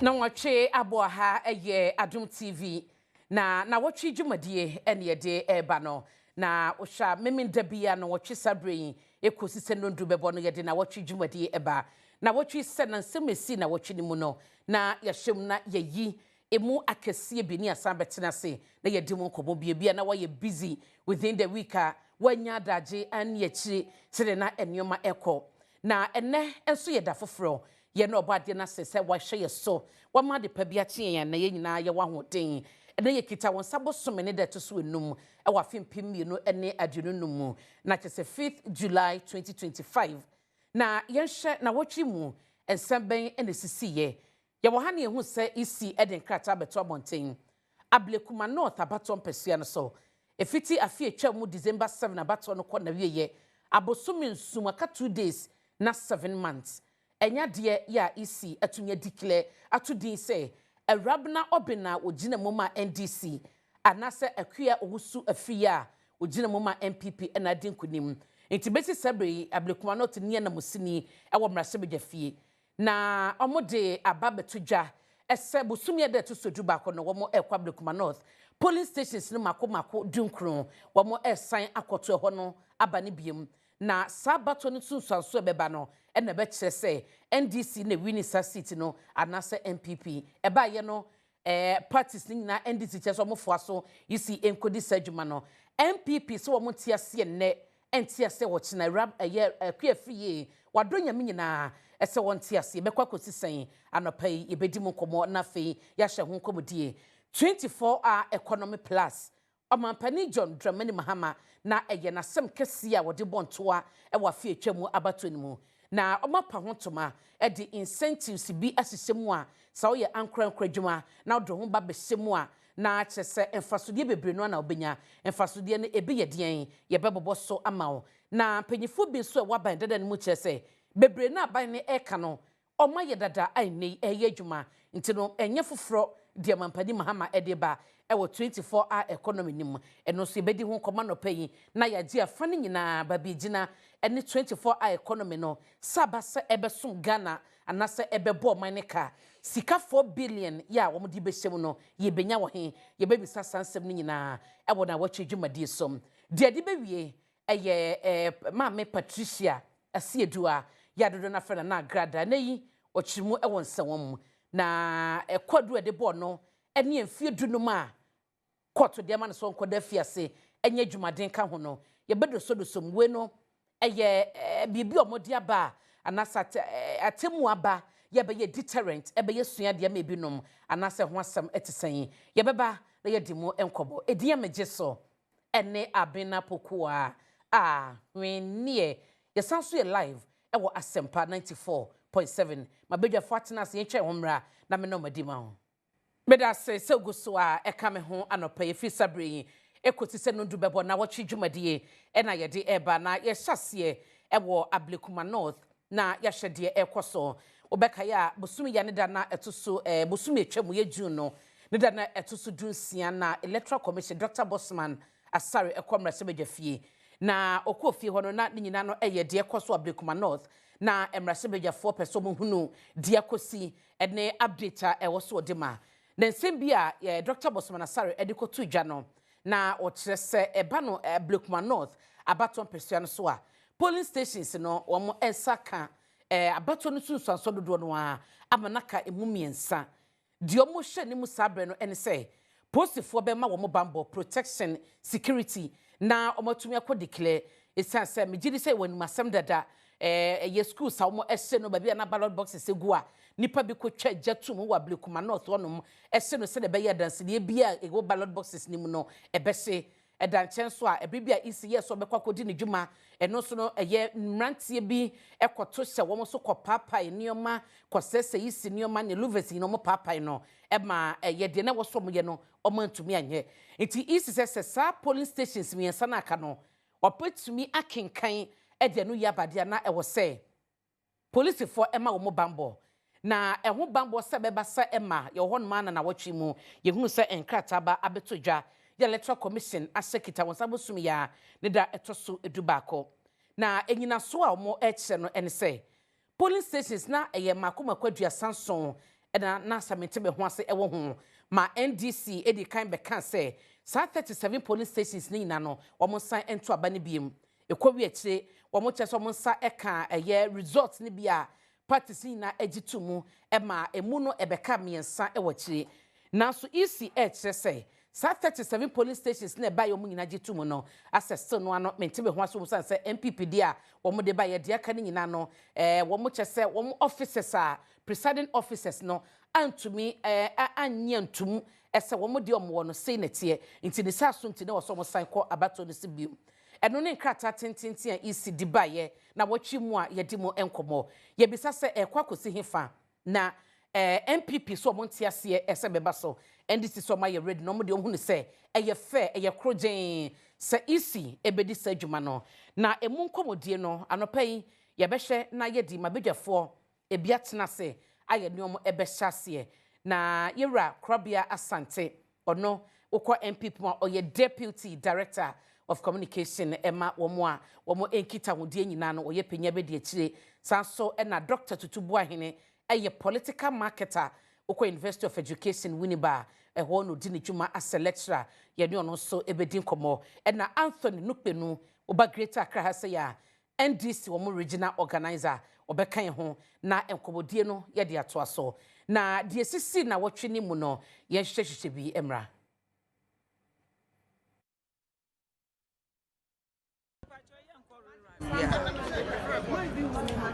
Nnawotwe aboa ha eye Adom TV na Nnawotwe dwumadie ene ye de eba no na ohwa memenda bia no wotwe sabre ekosise nondu bebo no ye de Nnawotwe dwumadie eba Nnawotwe se na nsemesi Nnawotwe ni mu no na yahwem na yeyi emu akese bi ni asan betena se na ye di mu nkomo bia na waye busy within the week wanya daje an ye chiri sede na enioma eko na enne enso ye da foforo ye no obade na se wahwe ye so wama de pa bia tie na ye nyina ye wahoden ene ye kita won sabo some ne de to so enum e wa fempim mienu ene adununum na chese 5th July 2025 na ye hye na wotwi mu ensamben ene sisiye ye wo ha ne hu se isi eden krata beto abonten Ablekuma North abaton pesua no so efiti afie atwa mu December 7 abaton no kɔ na wieye abosumi nsuma ka 2 days na 7 months enya de ya isi atunya declare atudin say Arabna obina ogina moma NDC anase akua owusu afia ogina moma MPP ena dinkunim enti besi sabre Ablekuma North ne na musini ewo mrase bejafie na omode ababetudwa ese bosumi de to soduba ko no wo ekwa Ablekuma North polling stations no mako dunkron wo esan akoto ho no abane biem na sabato ni sunsanso beba no ena be kire se NDC na wini sa seat no anase MPP eba ye no parties ni na NDC che so mofo aso yisi enkodi sadwuma no MPP so wo mtiase ne entiase wo china rab ye kuafie wadonya nyina ese wo ntiase bekwa kosisen anopai ebedi mu komo na fe ya hye ho komodie 24-hour economy plus Omampani John Dramani Mahama na eye na sem kese a wode bontoa e wa fie atwamu abato ni mu na omapa hontoma e de incentives bi asisemu a sa wo ye ankran na odo ho ba besemu a na kyese enfasodie bebre no na obenya enfasodie ne ebe ye den ye bebobo so amawo na panyifo bi so e waban dada ne mu kyese bebre na aban ne eka no oma ye dada ai nei eye adwuma nti no enye foforo de Omampani Mahama edeba ewo 24-hour economy nim eno so ebedi ho koma no payi na yaji afane nyina ba bigina ene 24-hour economy no sabasa ebesom Ghana anase ebebo maneka sika 4 billion ya wo mudi behyem no ye benya wo he ye bebisa sansem ni nyina ewo na wachi dwumadi som de ade bewie eye Maame Patricia asiedua ya dodo na frena na agrada na yi ochimu ewo nsewom na ekwadu ede bo no ene emfie dunum a koto de man so nkoda fiase enye dwumaden ka ho no ye bedo so do somwe no eye bibi omodi aba anasa atemu aba ye be ye deterrent ebe ye sua de ma ebinom anasa ho asem etesen ye beba na ye dimo enkobo edie megye so ene abena pokuwa wennie ye sanso ye live ewo asempa 94.7 mabedwa fortunas ye twa homra na me no madima ho Meda se guso a eka me ho anopa ye fi sabre ekotise no ndu bebo na wotwe dwumadie ena ye de eba na ye hyase ewo Ablekuma North na ya hyede ekoso obeka ya bosumi ya ne da na etoso bosumi etwam ye June no ne da na etoso dunsia na Electoral Commission Dr. Bosman Asare ekomra sebejafie na okofie ho no na nyina no eye de ekoso Ablekuma North na emrasebejafo peso mo hunu de ekosi ene update ewo so odema na nsembia Dr. Bosman Asare edikotu dwa no na o kyerese eba no Ablekuma North abaton pesua no so a polling stations no wo ensaka abaton no sunsanso dodo no a amanaka emumiensa di omo hye ni musabre no ene se postifo be ma wo bambo protection security na omatumi akodeclare esanse megidi se wani masem dada ye school sa wo ehye no ba bia na ballot boxes egu a nipa bi ko twa jatum wo Ablekuma North wonom ehye no se de be ya dance de bia ego ballot boxes nim no ebehye edanchen so a ebibia isi yes obekwa kodi ne dwuma eno so no eye mrantie bi ekoto hye wo so kɔ papa enioma kɔsese isi nioma ne luvesi no mo papa no ema eye de na wo so mo ye no omantumi anye enti isi se sa polling stations mi ensa na aka no opetumi akenkan ede no yabade na ewo se police for ema wo mo bambo na eho bambo se beba sa ema ye ho no ma na wotwe mu ye hu se enkrata ba abetodwa the Electoral Commission asekita wonsabosum ya ne da etoso edubako na enyina so a omo eche no ene se polling stations na eye makoma kwadua sanson na na samete be ho ase ewo ho ma NDC edi kan be kan say sa 37 police stations ni na no omo san ento aba ne biem ekowi akire omo chese omo sa eka eye results ni bia parties ni na agitumu ma emu no ebeka miensa ewo kire nanso ECH say sa 37 police stations na ba yo mu nyina gitumu no access no ano mentebe ho aso musan say MPP dia omo de ba ye de aka ni nyina no omo chese omo officers a presiding officers no antumi anyantum ese womo de omo no sei netie nti ne sa so nti ne woso mo san ko abato no sibium eno ne nkrata tententin a isi di baye na wochi mu a ye di mo enkomo ye bisa se kwakosi hefa na MPP so omo ntiase ese beba so NDC so ma ye ready no mo de ohunu se eye fair eye krogen se isi ebedi sa adwuma no na emu nkomodie no anopai ye behwe na ye di mabedwafo ebiatena se aye ne omo ebehyasie na yera Krabia Asante ono ukwa MPP ma oye deputy director of communication Emma womo enkita wodie nyina no oye penya be de akire sanso na Dr. Tutubu ahene eye political marketer ukwa University of Education Winneba ho no di ne dwuma as a lecturer ye ne ono so ebedi nkomo na Anthony Nukpenu oba Greater Accra ha say ya NDC womo regional organizer obekan ho na enkomodie no ye de ato aso na die sisi na wotwe ni mu no ye hwehwehwe bi emra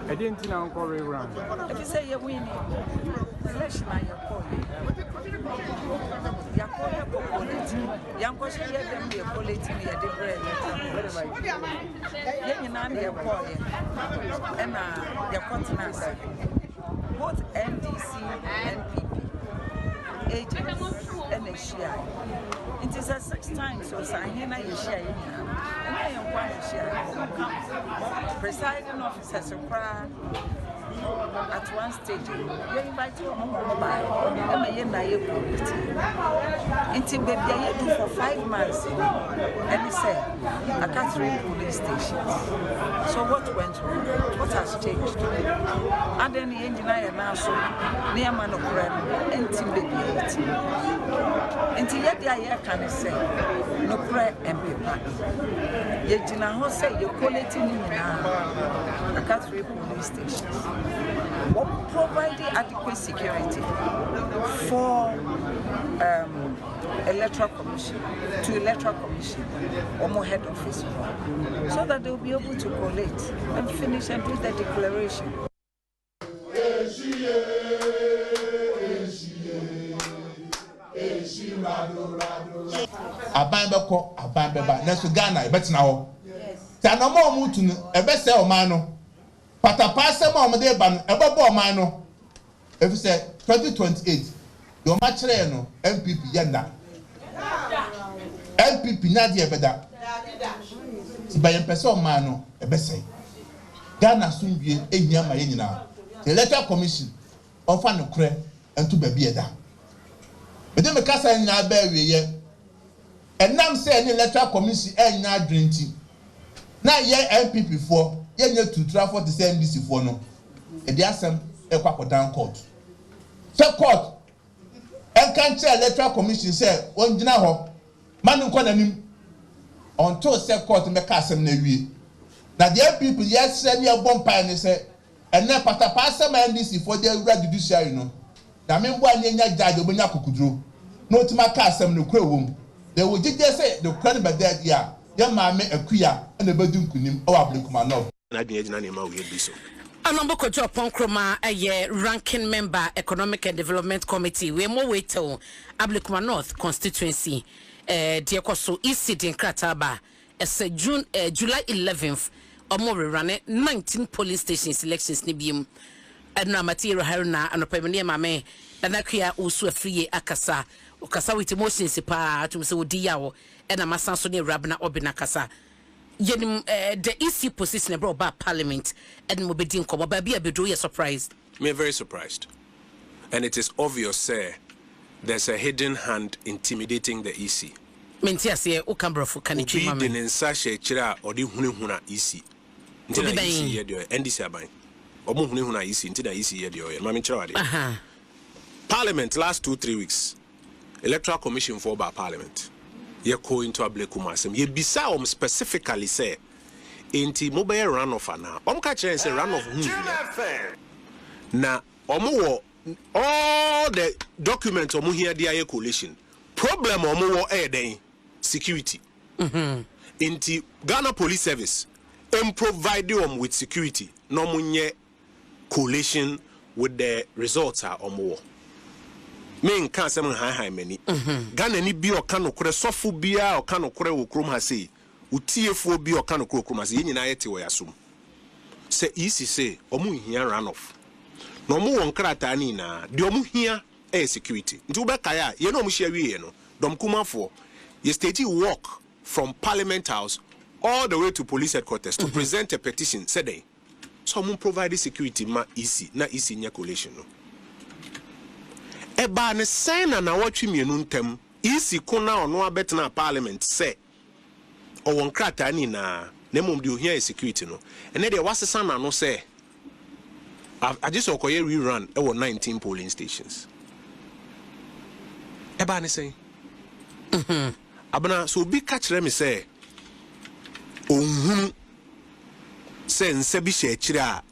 I didn't know Rerun. If you say you're winning, election are your call. Your call, young question, you have to call it in your different your call, and your continents. Both NDC and PP agents and a share. It is a 6 times so I hear you share. I am one share. Presiding officers at one stage, you invite your mobile. Until baby, I do for 5 months. And he said, I can't read police stations. So what went wrong? What has changed? And then the engineer now so near man of friend, until baby 18. Until yet, I can say, no prayer and paper. Yet, you know, say you're collecting in a country police stations. What providing adequate security for Electoral Commission to Electoral Commission or more head office so that they'll be able to collate and finish and do the declaration. Abambeko abambeba neso Ghana ebetina ho ta na mo mutu no ebese o man no patapase ma o de ba no ebebo o man no efi se 2028 do ma kire no MPP yenda MPP na de ebeda ti ba yen pese o man no ebese Ghana sunwie ehia ma ye nyina the Electoral Commission ofa no kure entu ba bi eda ede me kasa nyina ba wiye enam say any Electoral Commission enya adwenti na ye MPP for ye nye tutura for the same NDC for no e dey asem e kwakọ down court so court enkan che Electoral Commission say on gina ho man nko nanim until say court me ka asem na wie na the MPP yes say ne bompa ne say enne patapa asem NDC for the judiciary no na me mbo anya nya judge obonya kokuduro no tima ka asem no kura wom they will just say the credit by that year. Your mammy a queer and a bedroom kunim or Ablekuma no. I didn't know we do so. Anombo Kojo Ponkroma, a ranking member, Economic and Development Committee. We more wait till Ablekuma North constituency. Dear Koso East in Krataba. As July 11th, or more Rerun 19 police stations elections nibium. And now material Haruna and a permanent mame. And I create also a free akasa. Okasa with emotions pa to so diawo and a masanso ne rabna obina kasa yenim the EC position brought back parliament and mobedin komo ba bia bedo you surprised. Me very surprised, and it is obvious sir there's a hidden hand intimidating the EC. Mentia say o kambrofo kanitwi mama be den nsa she kira odi hunehuna EC ntina EC ye de NDC aban omo hunehuna EC ntina EC ye de o ye mama kira wade Parliament last 2-3 weeks. Electoral Commission for by Parliament. You go into Ablekuma. You bisa specifically say, "Inti mobile runoff now." Catch say runoff. Now, all the documents here the coalition. Problem security. Inti Ghana Police Service provide them with security. No munye coalition with the results are more. Men can't say high many. Ghana ni bi okano kure sofu bia okano kure wo krom ha sei. Utiefo bi okano kure krom ha sei nyina yete wo yasum. Se easy say omu hia run off. No mu won krata ni na de omu hia security. Nti wo be kaya ye no omu hia wie no. Dom kumafo ye stage walk from Parliament House all the way to police headquarters to present a petition said they. So omu provide security ma easy na easy nya coalition no. Eba ne sign na Nnawotwe mienu ntem isi kuna ono abetena Parliament say o won krata ni na mum de ohia security no ene de wasesa na no say I just okoye rerun e 19 polling stations. Eba ne say abana so bi catch me say ohunu say nse bi she akire a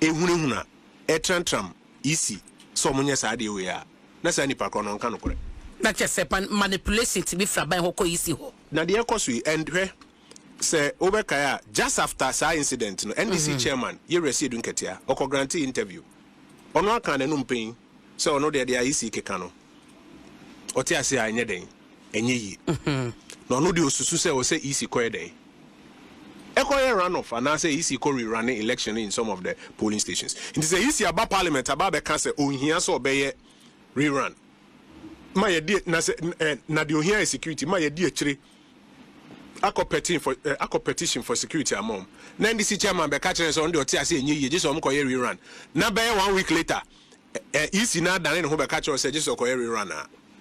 ehunehuna trantram isi so munye sa de we a na sa nipa ko no nka no kore na che manipulation to be from by hoko isi ho na de ekoso and hwe say obekaya just after sa incident no NDC chairman ye receive nketia oko grantee interview ono aka na no mpin say ono de isi keka no oti ase anye den enye yi no ono de osusu say o say isi ko den ekoye runoff and I say isi ko rerunning election in some of the polling stations it is a isi about parliament about be can say ohia so obeye rerun ma ye die na say na de ohia security ma ye die akire competition for security among na NDC chairman be catch so on the oti ase enye ye just om koye rerun na be 1 week later isi na dan ne ho be catch say just koye rerun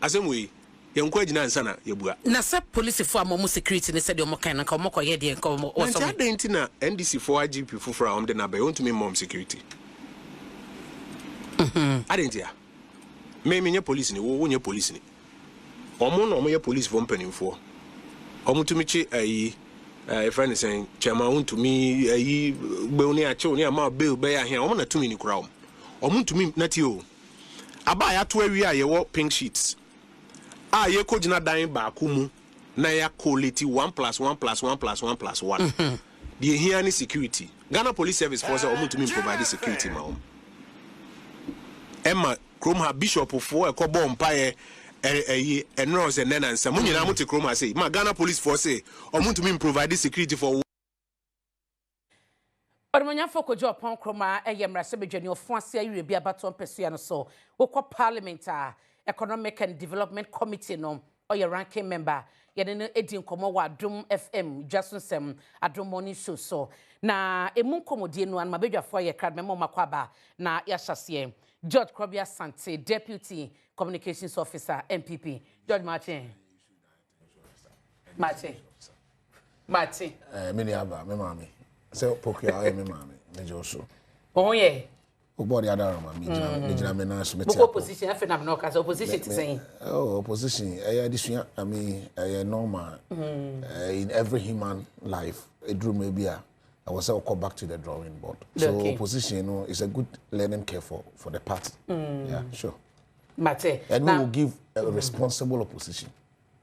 asem we yenko agina nsa na yebua na se police for amom security ne said omo kan na omo koye de nka omo so na denti na NDC for IGP fufura om de na be want me mom security adentia me nye police ni wo nye police ni omo no omo ye police for mpanimfo omo tumi chi ayi friend is saying chairman want to me ayi gbe oni ache oni ama bail be ya here omo na tumi ni kura omo tumi na ti o aba ya to awi a ye wo pink sheets ye ko jina dan ba akumu na ya quality 1+1+1+1+1 the here ni security Ghana Police Service force omo tumi provide security ma Emma Kromha Bishop for a cobo umpire and Rose and Nana and Samunia Muti Kromha say, my Ghana Police Force say, or want to mean provide security for. But when you focus on Pon Kroma, a yam Rasabijan, your fancy, you will be about to pursue so. Woko Parliament, Economic and Development Committee, no, or your ranking member, Yadin Edin Komowa, Adom FM, Jason Sem, Adom Morning Show so. Na emu komodino and mabeja for your card memo makwaba na yashasiem. George Krobia Sante, Deputy Communications Officer, MPP. George Martin. Martin. Many aba, me mami. Say pokia me mami, me joso. Oh yeah. Ubodi adarama, me jina me na so me tia. Opposition afa na no cause opposition is saying. Oh, opposition. This I mean, normal. In every human life, a dream may be I will say I'll come back to the drawing board. So opposition, you know, is a good learning curve for the party. Yeah, sure. Mate. And we will give a responsible opposition.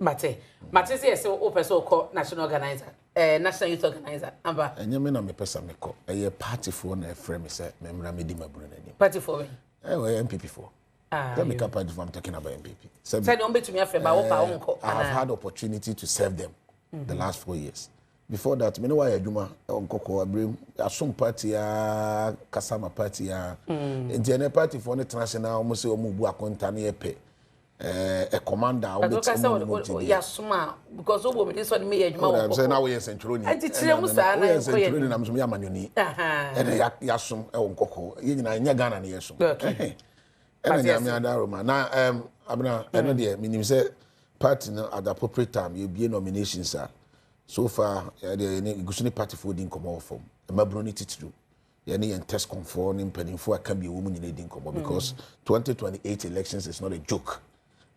Mate says so open so called national organizer, national youth organizer. Amba. And you mean I'm a person me call a party for a frame say member me di mabrun any. Party for me. MPP for. Let me party for I'm talking about MPP. Say don't be to me after I have had opportunity to serve them the last 4 years. Before that, me know why Adoma Onkoko Abrim, Asum Party, Kasama Party, Indiana Party for international, almost say Omubu Akontani Epe, a commander. Yasuma, because of women is on me. I'm saying now we are Centroni. I did say I'm Centroni, I'm Yamanuni, and Yasum Onkoko, Yagana Yasum. Okay. And I'm Yadaroma. Now, Abna, I know the meaning say party at the appropriate time, you'll be a nomination, sir. So far, the Gusuni party for didn't come off from a mabroni to yani and test conform in pending for a can be a woman in a because 2028 elections is not a joke.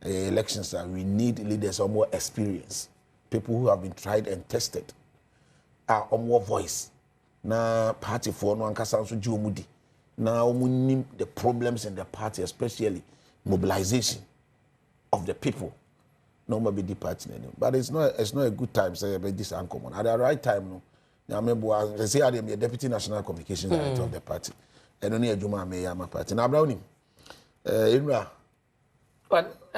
Elections are we need leaders or more experience, people who have been tried and tested, are or more voice. Na party for no ankasa so jiomudi. Na omunim the problems in the party, especially mobilization of the people. No more be the party anymore. But it's not a good time say about this uncommon. At the right time no. I remember I say I am the deputy national communications director of the party. And only a Juma may am a party. Now Browning. Inra. What?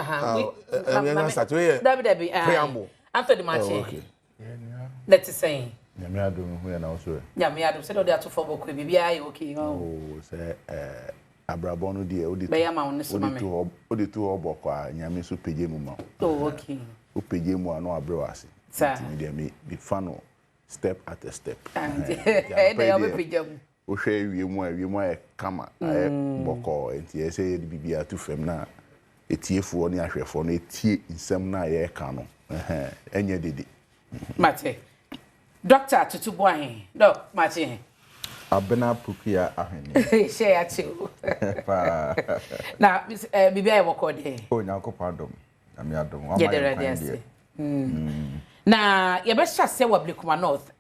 Debbie. Preamble. After the match. Okay. Let's say. Adom who na also. Adom said they are to for book be okay. Oh, say abrabon no dey odi. Be ma won so ma me. Odi to oboko a nyame so pege mu ma. Oh, okay. O pege mu ano abrewase. Me dey me fano step at a step. And they are pege mu. O hwe wie mu e kama e boko enti e say bibia to fam na etiefuo ne ahwefo na etie nsem na ye ka no. Enye dede. Mate. Doctor Tutubuahin. Doc, Martin. Abena Pukia Ahene. Share too. Now, Bibi, I walk on there. Oh, now go pardon. I'm Adom. Yeah, the ready. Now, you best just say what Ablekuma North.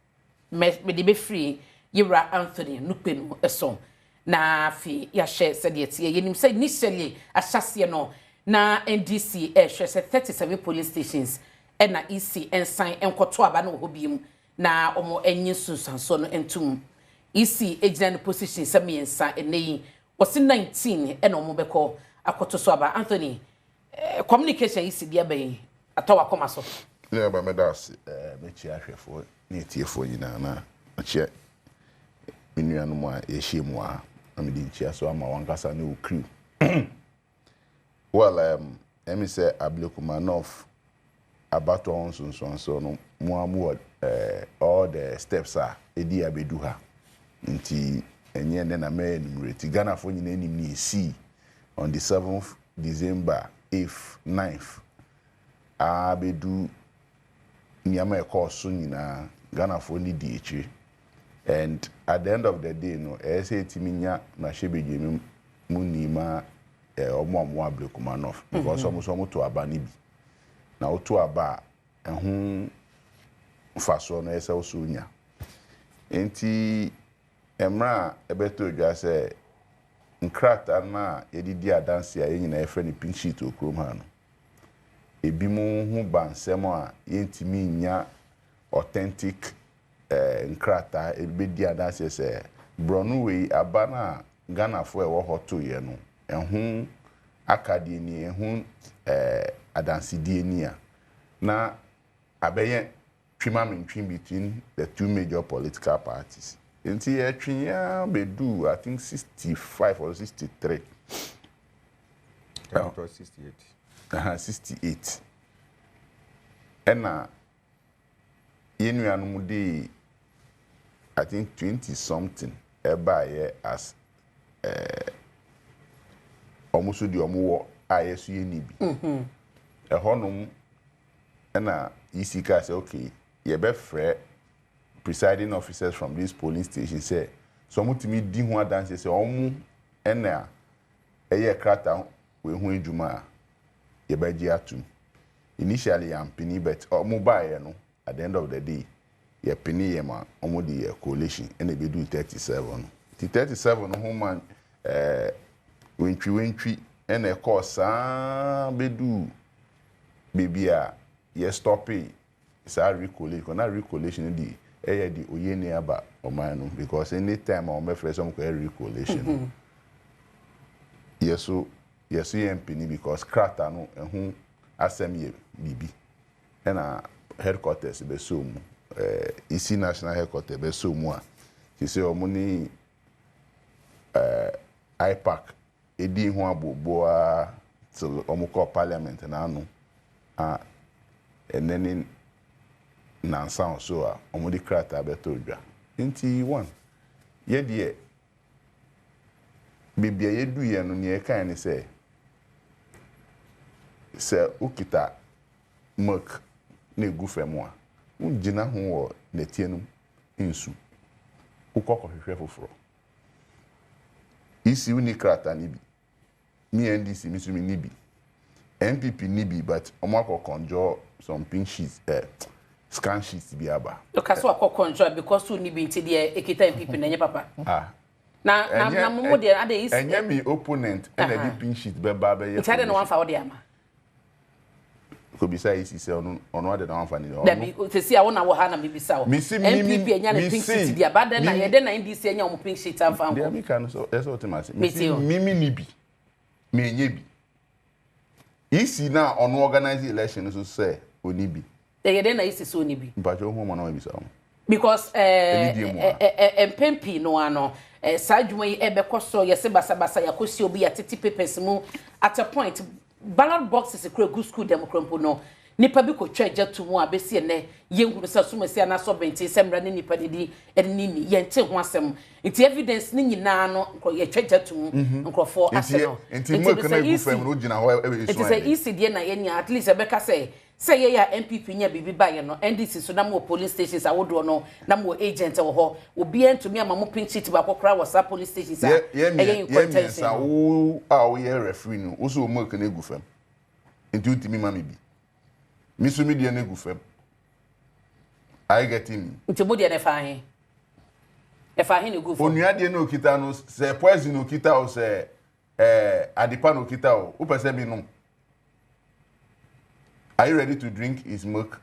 Me be free. Yura Anthony, Nupin, a song. Na fi ya share said yet. You say initially a chassis no. Na NDC share 37 police stations. And na EC and sign and Kotoa Bano Hobium. Na omo enyi sunsanso no entum isi ejina no position samiensa eneyi was 19 and omo beko akoto so aba Anthony communication isi dia ben atawa koma so yeah ba medas me chi ahwefo na etiefo nyina na che minuanu mu a yehie mu a na me di nchia so ama wankasa ne okriu well me say Ablekuma North abato so no muamu all the steps are edi abedu ha nti enye ne na me enumerate Ghana for nyina enim ni see on the 7th December 8th 9th abedu nyama e course nyina Ghana for ni di echi and at the end of the day no say timinya na shebedwemi munima omo Ablekuma North because omo to aba ni bi na oto aba ehun faso no ese osunya enti emra ebeto dwa se nkrata na yedidi adanse a yenyina efe ni pink sheet okrom ha no ebi mu hu bansem a yentimi nya authentic nkrata ebedi adanse se bronu we aba na Ghana fo ewo hoto ye no ehun akadie ni ehun adanse die ni a na abeye twin between the two major political parties. Until ya bedu, I think 65 or 63. 68. 68. And yenuanumudi, I think 20 something. Eba ye as almost the omo ISU nibi. A honum and ECK say okay. You be free presiding officers from this polling station say so mutimi di ho adanse say omu ena eye krata we hu edwuma ye ba gi atum initially am pini but omu bae no at the end of the day ye pini ye ma omu di coalition and e be do 37 the 37 no man wentwi and e course be do bibia ye stop it sa recollation na recollation di di oyeni aba omanu because any time o me fresh am ko recollation yeso MP because krata no ehun asem ye bibi na headquarters be so mu isi national headquarters be so mu a ti se o mu ni IPAC edi hu abobo a so o mu ko parliament na anu and then nansa so a omudi krata beto dwa nti one ye de bibia ye du ye no ne kan ni se ukita mok na egu femu a ungina ho wo netie no nsu ukoko hwehwe foforo isi unikrata ni bi me NDC me so me ni bi NPP ni bi but omako conjure some pink sheets scan sheets bi aba okaso akokonjo because we ni bi nti de ekita NPP na nye papa na mo de ade isi enye me opponent and the pink sheet be ba be ye ntade no wan fa wo de ama ko bisa isi se ono ade na wan fa ni da bi tesi a wo na wo ha na me bisa wo NPP enya na pink sheet dia ba de na ye de na NDC enya wo pink sheet am fa wo dia mi kan so eso otimase mimi ni bi me enye bi isi na ono organize election so say oni bi ye de na isi so oni bi mpacho ho mo na bi sa because MPP no ano sajuma yi ebekoso yese basa yakosi obi atiti papers mu at a point ballot boxes e good school democracy no nipa bi ko twaje to mu abesi ne yenhuru sa sumasi ana so benti semra ne nipa didi enini yente ho asem nti evidence ni nyina no ko ye twaje to mu nkrofo aseno nti mo kana gu fam no gina ho e so nti say ECD na yenya at least ebeka say ye ya MPP nya bibi baye no NDC so na mo police stations awodo no na mo agent wo ho obi entumi ama mo pink sheet ba kokra wasa police stations ye sa wo a wo ye referee no wo so mo kana gu fam nti utimi ma me bi mi so mi de na gu fam I get in nti mo de na fa hin ne gu fam onua de na okita no se poison okita o se adipa no okita o wo pese bi no. Are you ready to drink his milk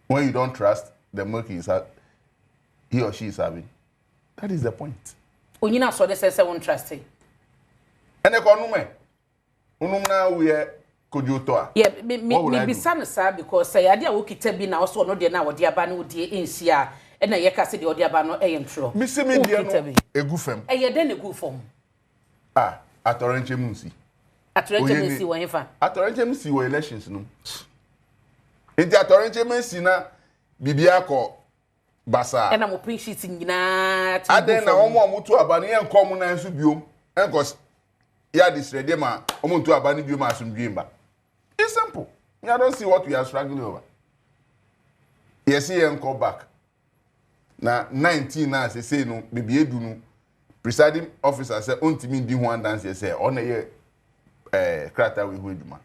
when you don't trust the milk he or she is having? That is the point. Onyina so de say won trust him. Ene ko nume. Unum na we kojoto a. Yeah, me bisa no sir because say ade a wo kita bi na so no de na wo de aba na wo de enhia e na ye ka se de wo de aba no e ntro. Me se me de no egu fam. E ye de na egu fam. Atorenche munsi. Atorenche munsi wo yefa. Atorenche munsi wo elections no. Enti atorenche munsi na bibia ko basa. E na mo pink sheet nyina ti. Ade na omo omutu aba ne enkom na nso biom. Enkos ya disrede ma omuntu aba ne biom asumdwe mba. It's simple. I don't see what we are struggling over. Yes, he enko back. Na 19 na say no bibie du no presiding officer say ontimi di ho dance say on ye krata we hu eduma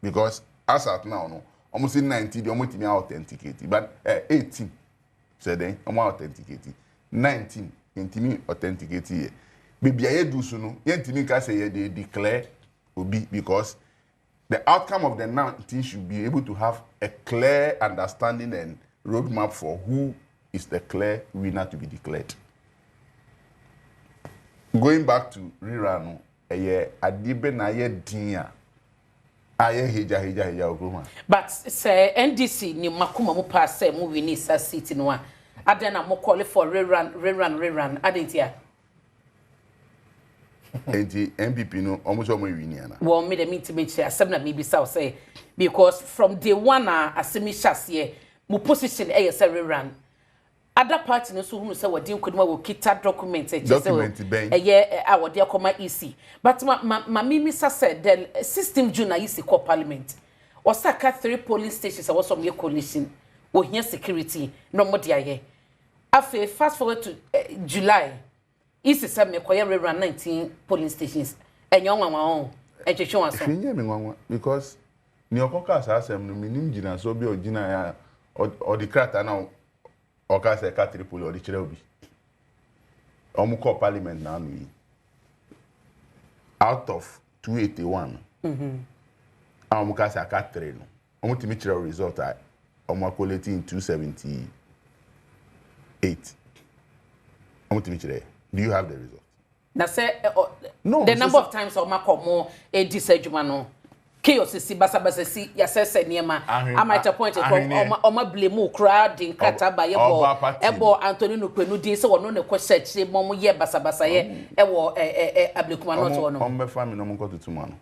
because as at now no almost 90 the almost me authenticate but 18 said then am authenticate 19 intimi authenticate here bibia ye do so no ye ntimi ka say ye dey declare obi because the outcome of the 19 should be able to have a clear understanding and roadmap for who is the clear winner to be declared. Going back to Rerun, adibe na ye dinya aye heja Oklahoma. But say NDC ni makuma mu pass say mu win isa seat no a adena mo call for Rerun adentia. Enti MPP no almost o mo win ana. Well me the meet me asem na me bi say because from day one asemi hyase mu position say Rerun. Other party no so hunu say wodi nkodima wo kita document say wodi akoma EC but ma mimi said the system juna EC co parliament osaka 3 police stations was some coalition wo hia security no mo dia ye afi fast forward to July EC say me koye Rerun 19 police stations enyo nwanwa on echechwe wan so me nwanwa because ni okoka asasem no minim gina so bi ogina ya o di krata na Oka se ka tripoli odi kire obi. Omu call parliament na anu yi. Out of 281. Omu ka se ka 3 no. Omu timi kire result a omu collect in 278. Omu timi kire. Do you have the result? Na say no, the number of times omu komo edi sejuma no. Chaos si basa si ya sese niema am at a point oma blame crowd in kata ba ebo Anthony Nukwenu din se wono ne kwese mom ye basa ye ewo Ablekuma not wono ombe family no monko tutuma no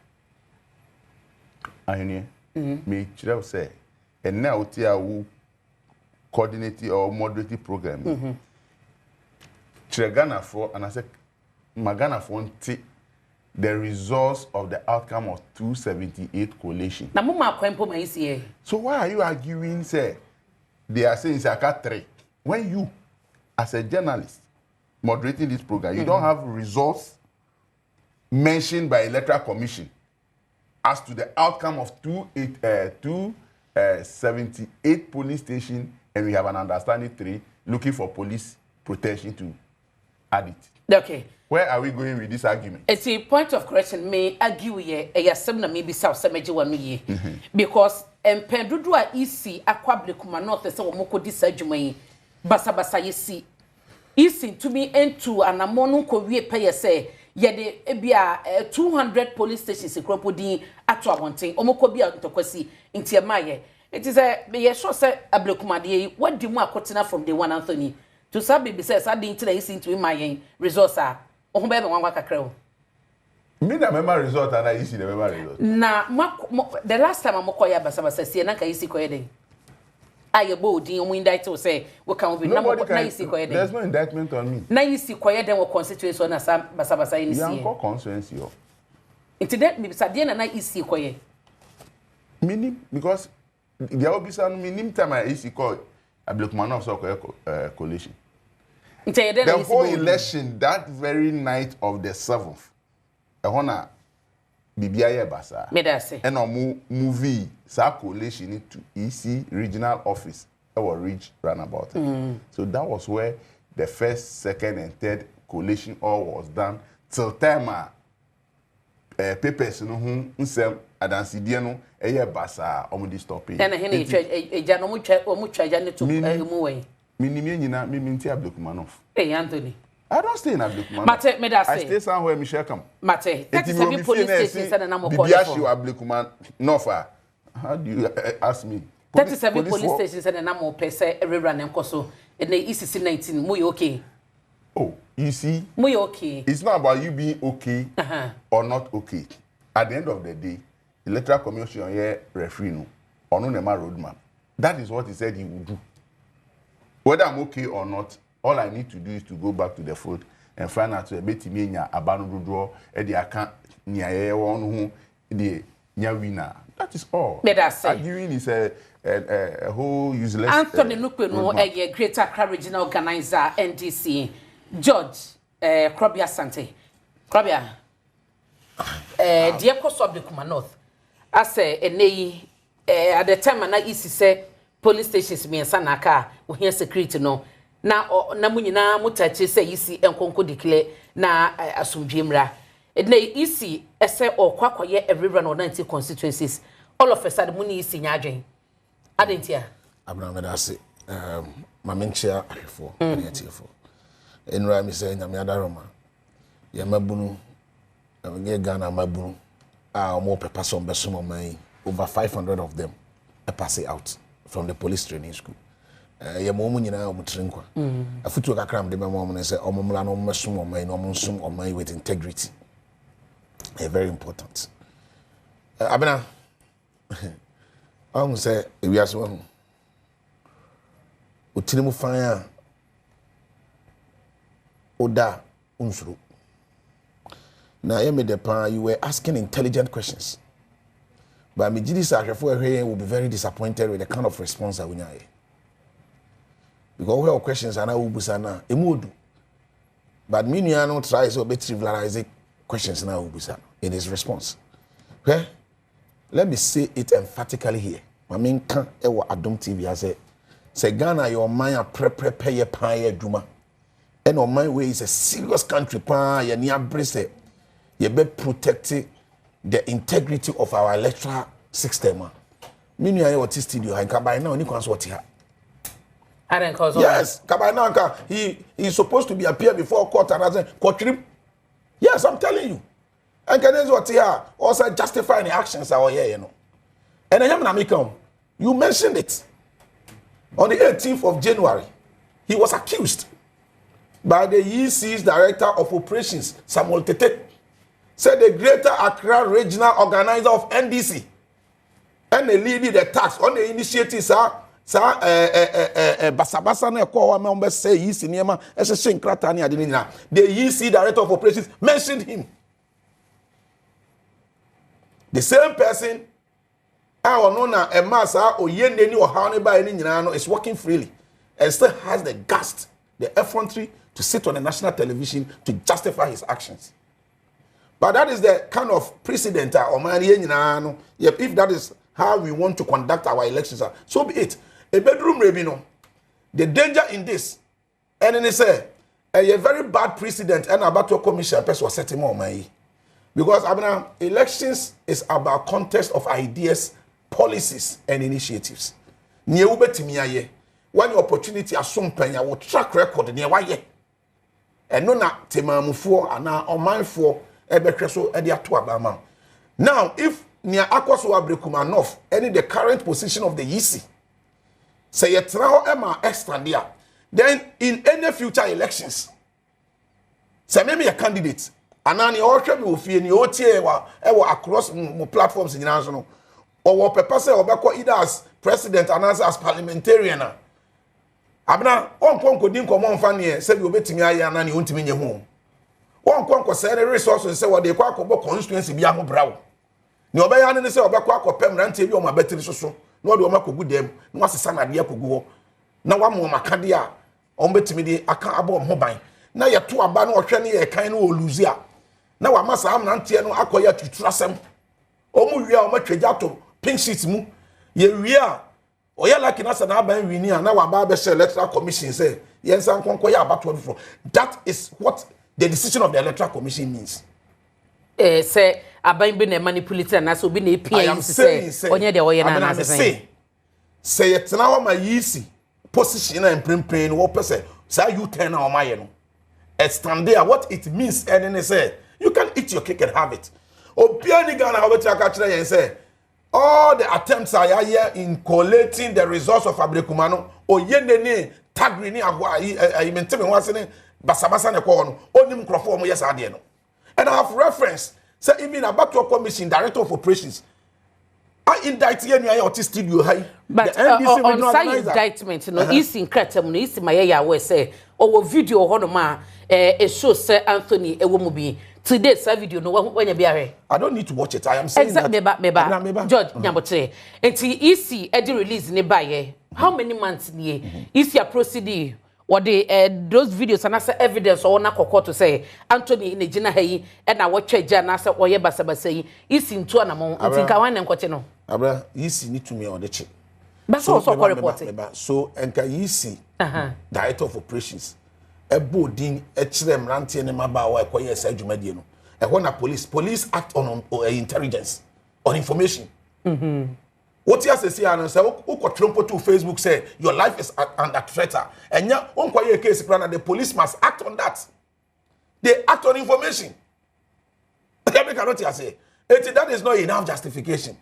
ahenie me kire say enne a oti a wo coordinate or moderate program kire Ghana for and I say magana for nti the results of the outcome of 278 coalition. Na mama kwempo ma isi. So why are you arguing say they are saying Saka 3 when you as a journalist moderating this program you don't have results mentioned by Electoral Commission as to the outcome of 278 polling stations, and we have an understanding 3 looking for police protection to add it. Okay. Where are we going with this argument? It's a point of correction. May argue here. Semna maybe South Semeji one year because pendudu a isi Ablekuma North say omoko disajumai basabasa yesi isi to me into an amonu ko wie pay say yede ebia 200 police stations ikropo din ato abonten omoko bia ntokwasi ntia maye. It is a be sure say Ablekuma dey what di mu akotena from the one Anthony to sabi be say sa din tina isi into my resource a ohun be wan kakra o. Me na member result and I see the member result. Na the last time amokoya basabasa sie na ka isi koyeden. Aye bodin omu indict o say we can be na isi koyeden. There's no indictment on me. Na isi koyeden wo constituency na basabasa ni sie. Yanko constituency o. Incident me sadie na isi koye. Meaning because the obisa no meaning time I isi call Ablekuma North so coalition. The whole election that very night of the 7th. Ehona Bibiaye Basa. And a movie circulation to EC regional office. Our reach roundabout. So that was where the first, second, and third collation all was done. Till time papers no nsem adansidie no eye basa omudi stop it. And hene eja no mu twaja ne to mu we. Minimie nyina minti Ablekuma North. Hey Anthony. I don't stay in Ablekuma. Mate, me da say. I stay somewhere Michelle come. Mate, 37 police stations and na mo call. Bibiashi Ablekuma North. How do you ask me? 37 police stations and na mo pese Rerun enkoso. And the ECC 19 mu okay. Oh, you see? Mu okay. It's not about you being okay or not okay. At the end of the day, the Electoral Commission here referee no ono nema roadmap. That is what he said he would do. Whether I'm okay or not, all I need to do is to go back to the fold and find out beti nya abanu dodo e de aka nya ye won hu de nya winner. That is all. Arguing is a whole useless. Anthony Nukwe no a Greater Accra Regional Organizer NDC George Krobia Sante. Krobia dear cost of the Ablekuma North. I say at the time na isi say police stations me sanaka we hear security no. Na mu nyina mutache say isi enkonko declare na asumdwemra na isi ese okwakoye everyone on 90 constituencies all of a sudden mu ni isi nyadwen adentia Abraham Medase mamenchia ahefo netifo enra mi say nyame adaroma ye mabunu ye Ghana mabunu omo pepa so besom man over 500 of them pass out from the police training school. Ye momu nyina omutrenkwa afutu kakram de memo no say omomla no mesum omai no omsum omai with integrity. Very important. Abena say we are so utinimu fanya oda unsuru. Now you were asking intelligent questions. But me Gidi Sakrefo will be very disappointed with the kind of response I will get. Because all questions are now ubusana emudu. But me no try so be trivialize questions now ubusana in his response. Okay? Let me say it emphatically here. I mean kan e wo Adom TV say Ghana your mind prepare ye pan ye duma. And on my way is a serious country pan ye ni abrese. Ye be protecting the integrity of our electoral system. Minu aye what studio and by now ni kwanso what here. Yes, Kabainanka, he's supposed to be appear before court and as a yes, I'm telling you. And can what here also justifying the actions are here, you know. And then you mentioned it on the 18th of January. He was accused by the EC's Director of Operations, Samuel Tete, said the Greater Accra Regional Organizer of NDC, and the leading the tax on the initiatives are. Basabasa na kwa wa member say yisi niema ese shinkrata ni adini na the EC Director of Operations mentioned him. The same person no na emasa oyende ni ohane ba ni nyina no is working freely and still has the guts, the effrontery to sit on the national television to justify his actions. But that is the kind of precedent if that is how we want to conduct our elections, so be it. A bedroom rebino. The danger in this, and then they say a very bad precedent and about to commission person was setting more money. Because elections is about contest of ideas, policies, and initiatives. When your opportunity as some penya will track record near why and no na temamufo and now on mindful ebekreso ediato abama. Now, if near Akwaso Ablekuma North, any the current position of the EC, say a trao Emma extra there, then in any future elections, say maybe a candidate, and then you also will feel in your across platforms in national, or what purpose or back either as president and as parliamentarian. Abna on konko din ko mon fane se bi obetimi aya na ne ontimi nye ho on konko se ne resources se wode kwa akobọ constituency bi aho brawo ne obeya ne se obekwa akopem rante bi o ma betiri soso na wode o makogu dem na wasesa na de akogu ho na wa mo makade a on betimi de aka abo ho ban na ye to aba na ohwe ne ye kan na oluzi a na wa masa am rante no akoya tuturasem o mu wi a o matwaja to pink sheet mu ye wi a oya like na sa na ban wini na wa ba be electoral commission say yensan konko ya abato before. That is what the decision of the electoral commission means. Say aban be na manipulate na so be na pia say onye de oye na say it na wa ma yisi position na imprempren wo pese say you turn na o ma ye no stand there. What it means and then say you can eat your cake and have it. Obia ni Ghana how to catch yen say all the attempts are here in collating the results of Ablekuma no oyenene tagri ni agwa I maintain one say basabasa ne ko no onim crofo mo yes ade no. And I have reference say even about your commission director of operations I indict here near your studio high but on side indictment no is in kratam no is my ya we say o video ho no ma e show say Anthony ewomubi today that video no when you be here I don't need to watch it. I am saying exactly meba George Nyabotre enti EC edi release ne baye how many months nie EC a proceed what the those videos and as evidence or na kokko to say Anthony in gina hayi e na watche ja na say oye basabasa yi EC ntu anamo enti ka wan nkoche no abra EC need to me on the check but so reporting so enka EC director of operations ebo din echirem rantie ne maba wa ekoye esa adwumadie no ehwo na police act on intelligence on information what you say and say ukotwompo to Facebook say your life is under threat and ya onkoye case plan the police must act on that. They act on information. That is not enough justification.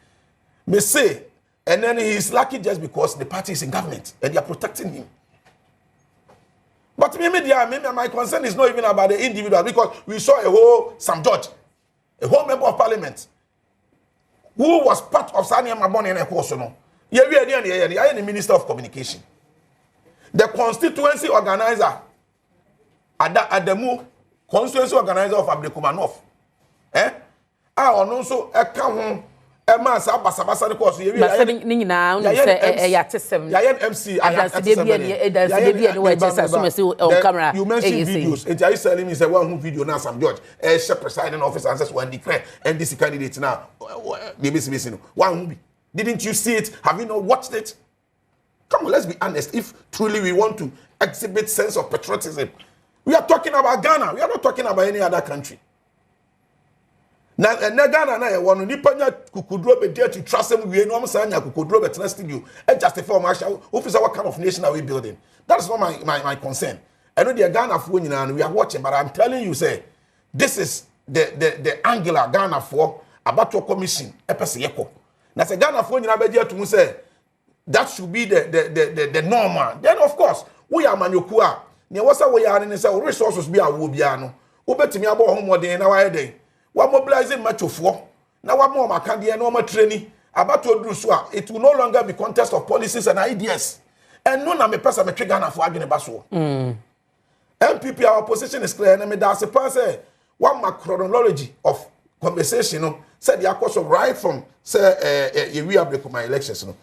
May say and then he is lucky just because the party is in government and they are protecting him. But maybe my concern is not even about the individual because we saw a whole Sam George, a whole member of parliament, who was part of Sania Mabon and Ekosono. We are the Minister of Communication. The constituency organizer, Adom, constituency organizer of Ablekuma North. Also a come Emma Sabasa the course. You mentioned videos. And I telling me, say, one video now, Sam George, presiding officer answers one declare NDC candidates now. One movie. Didn't you see it? Have you not watched it? Come on, let's be honest. If truly we want to exhibit sense of patriotism, we are talking about Ghana. We are not talking about any other country. Na Ghana na wonu nipa nya kukudro be there to trust them we no am say nya kukudro be trust you and justify marshal officer what kind of nation are we building. That is not my concern. I know the Ghana for nyina we are watching, but I'm telling you say this is the angular Ghana for about your commission epese yeko. Na say Ghana for nyina be there to say that should be the normal. Then of course we are manyoku a ne wasa we are ne say resources bi a wo bia no obetimi abo ho modern na wa dey we mobilizing much of war. Now what more Makandi and normal training about to do so. It will no longer be contest of policies and ideas. And no na me person me Ghana for agene baso. MPP our position is clear. And me that's a person one chronology of conversation. No, said the course of right from say we Ablekuma elections. No,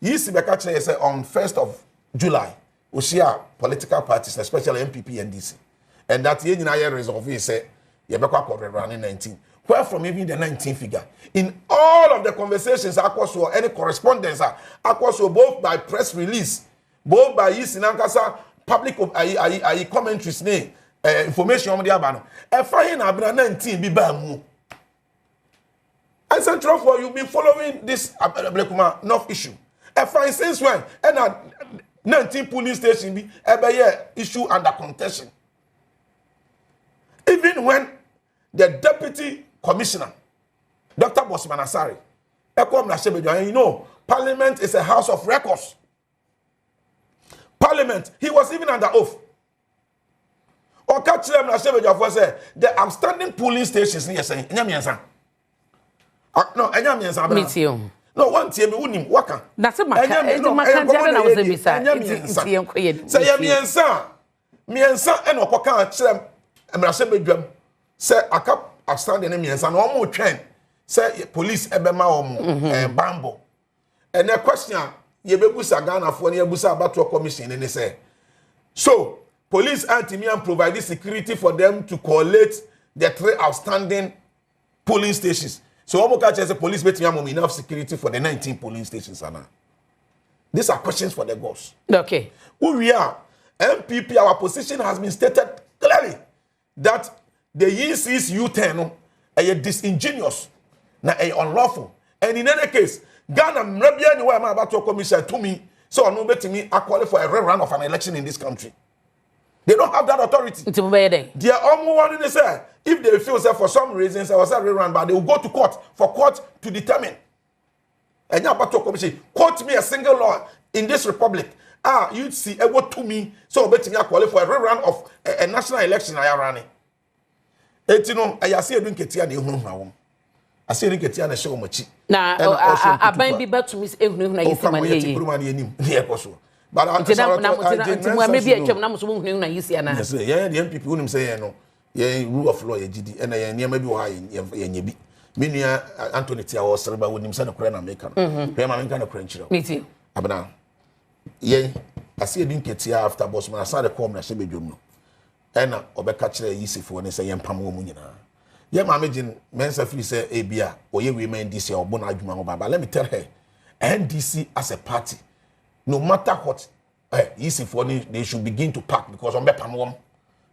you see the catch say on 1st of July we see our political parties, especially MPP and NDC, and that ye nyina resolve say. yebekwa Rerun 19. Where from even the 19 figure? In all of the conversations, or any correspondence, both by press release, both by Sinankasa public commentaries, information on the Abano. If I in Abra 19 be bamu. And Central for you've been following this Ablekuma North issue. If I since when and 19 police station be issue under contention. Even when the deputy commissioner, Dr. Bosman Asari, you know, Parliament is a house of records. Parliament, he was even under oath. Or catch them the outstanding polling stations near saying, no, no, one team unim waka. That's a matter. I was a missa. Say, Miensa, and Okoka, Chem, and Rasebedrum, say, a cup outstanding Miensa, and one more train, say, police Ebema Bambo. And the question, Yebusa Ghana for Yebusa Battle Commission, and they say, so, police anti-Mian provided security for them to collate the 3 outstanding polling stations. So, Omokacha as a police betting enough security for the 19 polling stations. These are questions for the gods. Okay. Who we are, MPP, our position has been stated clearly that the EC's U-turn is disingenuous, unlawful. And in any case, Ghana, maybe anywhere I'm about to commission to me, so I'm not betting me, I qualify for a rerun of an election in this country. They don't have that authority. They are almost wanting to say, if they feel that for some reasons I was a rerun, but they will go to court for court to determine. And now about to commission, quote me a single law in this republic. You'd see what to me, so betting I qualify for a rerun of a national election. I am running. You know, I see a drink at the I see a drink at the show much. Now, I might be back to Miss Evening. But maybe I can not you see, and I say, yeah, the MPP wouldn't say, no, yeah, rule of law, GD, and I near maybe why in Minia Anthony Tia or Serba with himself a crown American. I'm kind of French. Me too. Abana. Yeah, I see a drink at after Bosman. I saw the corner, she be doing. And Obecatcher easy for when they say, Pamu Munina. Yeah, my imagine Mensa Free say, Abia, or you remain DC or Bonaguma, but let me tell her, NDC as a party. No matter what, easy for they should begin to pack because on Bepamwom.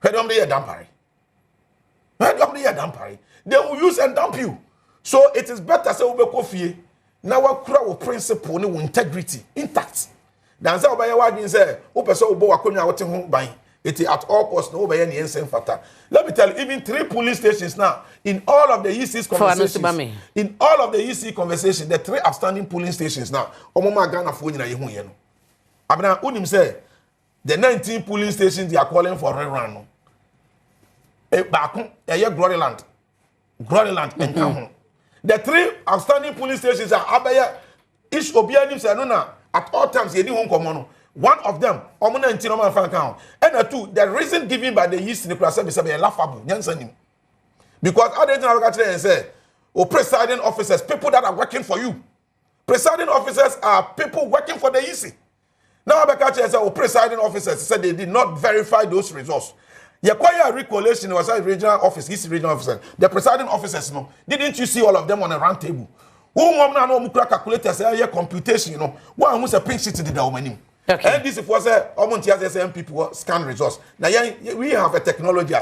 Head on the air dampari. Head on the air dampari. They will use and dump you. So it is better say Ube Kofi. Now what crowd principle with integrity intact. Then say Oba Yawa say Ope so Obo Wakonya Wote Ho Ban. It is at all costs no Oba Any Ensen Fata. Let me tell you, even 3 police stations now in all of the EC's conversations. In all of the EC conversations, the 3 outstanding polling stations now. Omoma Ghana for you know. Abna Unim say the 19 polling stations they are calling for rerun. Gloryland and Cameroon. The 3 outstanding polling stations are Abaya, each Obianim Sanuna at all times. One of them, Omuna and Tinoma Fankao. And the 2, the reason given by the East Nicolas is laughable. Because other than I say, presiding officers, people that are working for you. Presiding officers are people working for the EC. Now, Abekachi said, presiding officers said they did not verify those results. Yakwaya recollection was a regional office, East regional officer. The presiding officers, no, didn't you see all of them on a round table? Who no calculators say computation, you know, one who's a pink sheet to the domain. And this was a people scan results. Now we have a technology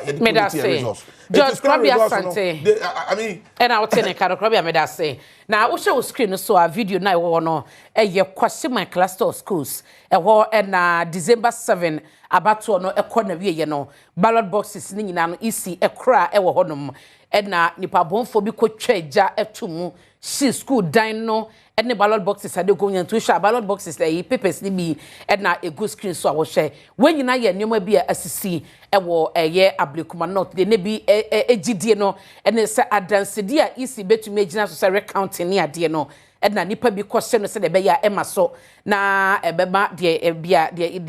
results. George Krabia Sante. I mean, and I'll tell you, Krabia made us say. Now, I show screen so a video now no a year question my cluster of schools. A war and December 7 about to no a corner you know ballot boxes ninging and easy a cry ever honum. And nipa bon for be coach ja etumu she school dino. And the ballot boxes are going into share ballot boxes like papers ni be and na a good screen so I will share when you na ye nyoma be SCC e wo ye Ablekuma not the ne be a GD no and say adansedi a isi betumi agina so say recounting ni ade no and na nipa bi question no say de be ya ema so na ebema de bia de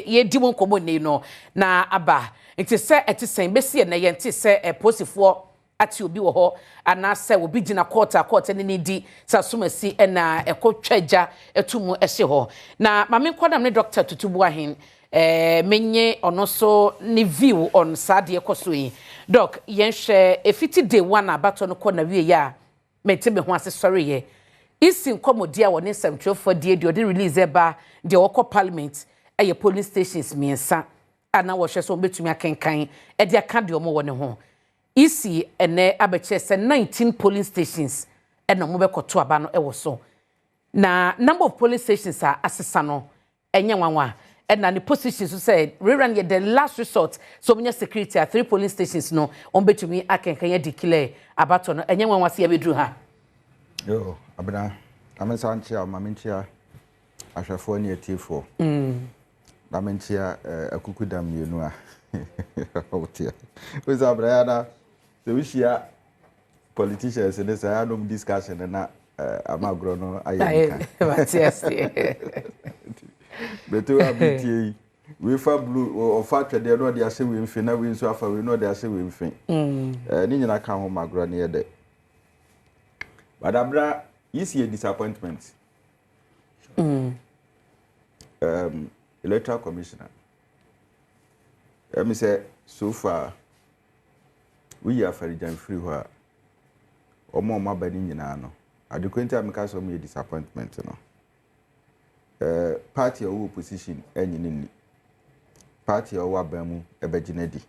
ye di won komo ne no na aba it say etisen be se na ye nti say posifo ati obi wo ho ana se obi gina court ne di sasumasi na ekotwaja etumu ehye ho na mame kwadam ne Dr. Tutubu ahen menye ono so ne view on sade ekoso yi Doc yen share efiti day one abato no kɔ na wie ya mete me ho ase sorry ye isi nkomodia wɔ ne nsɛmtwerɛfo die de ɔde release eba de wɔkɔ parliament ɛyɛ polling stations miensa ana wɔhwɛ so betumi akenkan ɛde aka de ɔmo wɔ ne ho isi ene abɛkyɛ sɛ 19 polling stations ɛna mo bɛkɔto aba no ɛwɔ so na number of polling stations a asesa no ɛnyɛ nwanwa and the positions who said Rerun the last resort so many security at 3 polling stations no on bet me I can declare about on and one was here we drew her. Yo, Abena, I'm a Sanchia, Maminchia, I shall phone you T4. Maminchia, a cuckoo you know. Oh, dear. Who's Abrana? The wish ya politicians in this Adom discussion and not Amagrono. Yes. Beto abiti we fa blue or fa twede no de ase we mfi na we nso afa we no de ase we mfi ni nyina ka ho magro na ye de badabra is a disappointment electoral commissioner me say so far we are farijan free ho omo ma bani nyina no adekwenti ameka so me disappointment no party or opposition any party or wabamu ebejinedi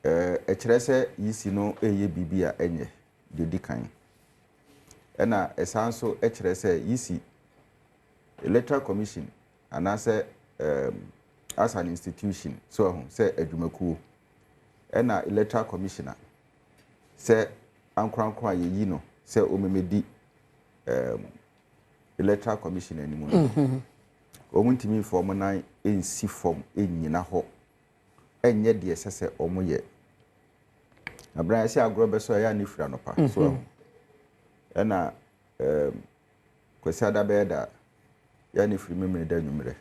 e kire se yisi no eye bibia enye de dikan ena esanso e kire se yisi electoral commission anase as an institution so say adwumakuo ena electoral commissioner say ankwankwa yeyi no say omemedi Electoral Commission anymore. Omuntimi form na ensi form enyina ho. Enye de sese omoye. Abran se agro beso ya ni fira no pa. So na kwesi ada be da ya ni firi memre da nwumre.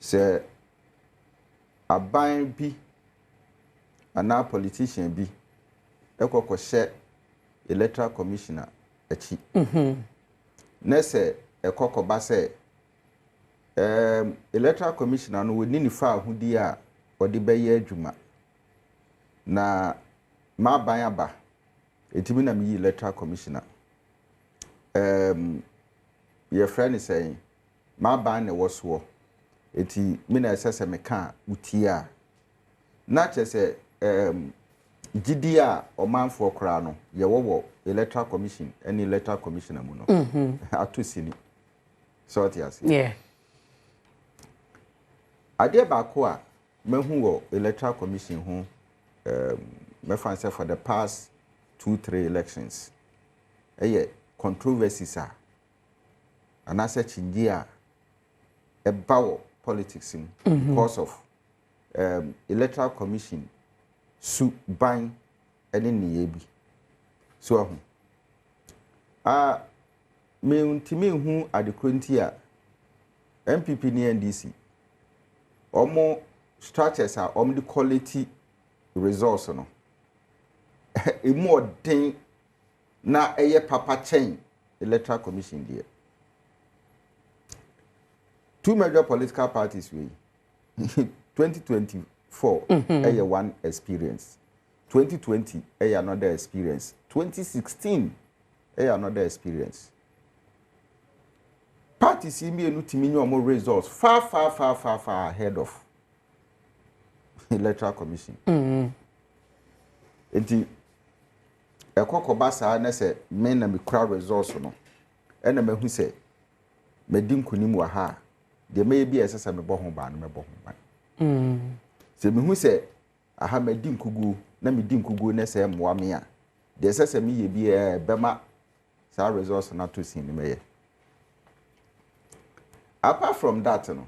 Se aban bi ana politician bi ekokko hye Electoral Commissioner achi. Nese ekokoba se Electoral Commissioner no woni ni fa ahudi a odi beye adwuma na ma ban aba etimi na mi Electoral Commissioner ye friend say ma ban ne woso eti mi na esese meka utia na chese gidi a omanfo kra no ye wo Electoral Commission any Electoral Commissioner mu no atusini so tias yeah ade ba ko a mehu wo Electoral Commission ho me fancy for the past 2-3 elections controversies a anase chingi a bawo politics because of Electoral Commission su ban ene niye bi so me untimi hu adekwenti a MPP ni NDC omo structures a omo the quality resource no e more den na eye papa chain Electoral Commission there 2 major political parties we 2024 eye one experience 2020 another experience 2016 another experience parties emienu timi nyo more results far ahead of Electoral Commission enti ekokoba saa na se men na me kura results no na mahu se medin kunim wa ha de me bi esesa me boho ba no me boho ba se mehu se aha medin kugu na medin kugu na se moa me a de esesa me ye bi bema saa results na to sin me ye apart from that no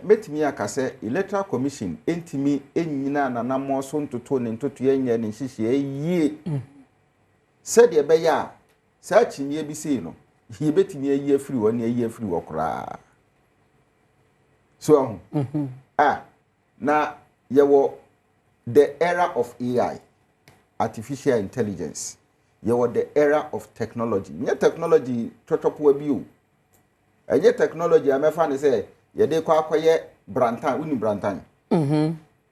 metimi akase Electoral Commission entimi enyina nanamo so ntoto ne ntoto yenye ne hihie yie said ye be ya saa chimie bi sei no ye betimi ayi afiri wo ne ayi afiri wo kora so na ye wo the era of AI artificial intelligence ye wo the era of technology nye technology totopo bi o enye technology amefa ne say ye de kwa akoye brantan uni brantan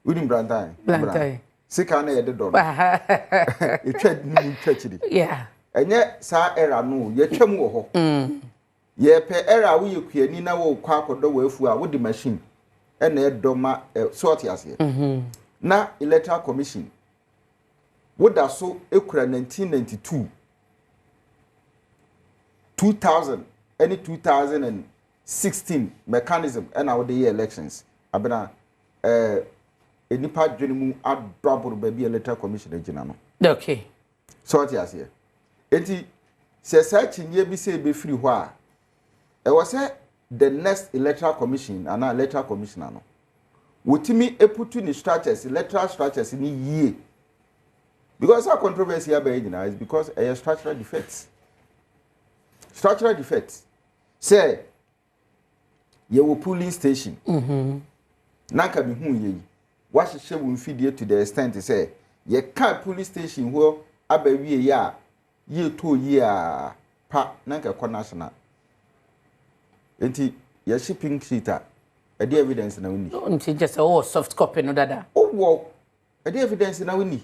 Unim Brantai. Blantai. Sika na yede do. E twed ni twachiri. Yeah. Enye sa era no ye twam wo ho. Ye pe era wo ye kuani na wo kwa akodo wo afu a wo di machine. E na edoma sort yase. Na Electoral Commission wo da so ekura 1992 2000 any 2016 mechanism and our the elections abena enipa dwenimu adroboro ba bi Electoral Commission agina no. Okay. Sort yase. Enti se search nye bi se be free ho a e was say the next Electoral Commission and Electoral Commissioner no wotimi eputu ni structures electoral structures ni yie because our controversy about it is because a structural defects say you will polling station naka bi hu ye what she will feed to the extent to say you can't polling station where abawie ya ye to ye pa naka ko national enti ya shipping sheet the evidence na wini. Until just a soft copy no dada. Oh wow. The evidence na wini.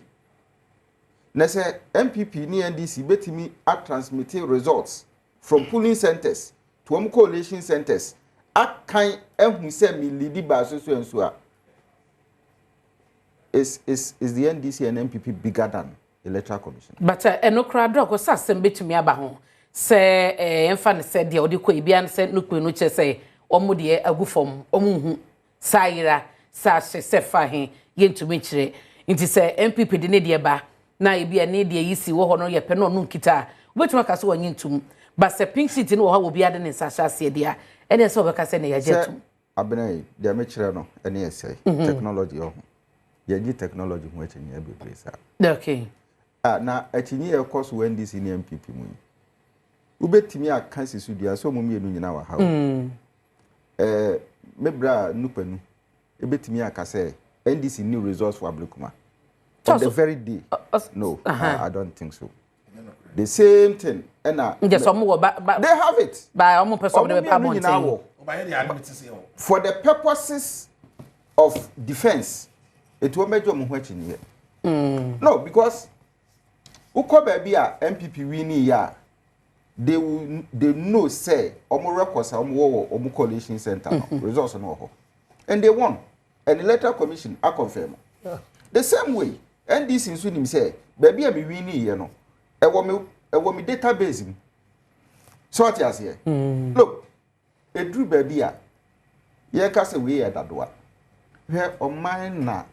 Na say MPP ni NDC betimi at transmitting results from polling centers to coalition centers. At kind who say me lead by so and so. Is the NDC and MPP bigger than Electoral Commission? But no crowd dog was some bit to me about home. Say enfan said the odi ko ibian said no no che say omudie agufom omuhu saira sa sefa he yentumi kire nti se MPP de ne de ba na ebia ne de yisi wo ho no ye pe no no nkita obetuma ka so wanyintum ba se pink sheet no wo ha obi ade ne sasha se de a ene se obeka se ne ya jetum abena de me kire no ene yesai technology ho ye gi technology ho achinye bebre sa okay na achinye e course when this in MPP mu ubetimi aka sisu dia so mumie no nyina wa ha mebra nupanu ebetimi akase NDC new results for Ablekuma on the very day. No, I don't think so. The same thing and they have it by almost for the purposes of defense. It will make you no, because uko baby MPP winning ya they know say omo records omo coalition center results no, and they won, and the Electoral Commission I confirm the same way NDC nso nim say baby am winning here no e wo me database sort as here look edru baby a ye ka say we dadoa he oman na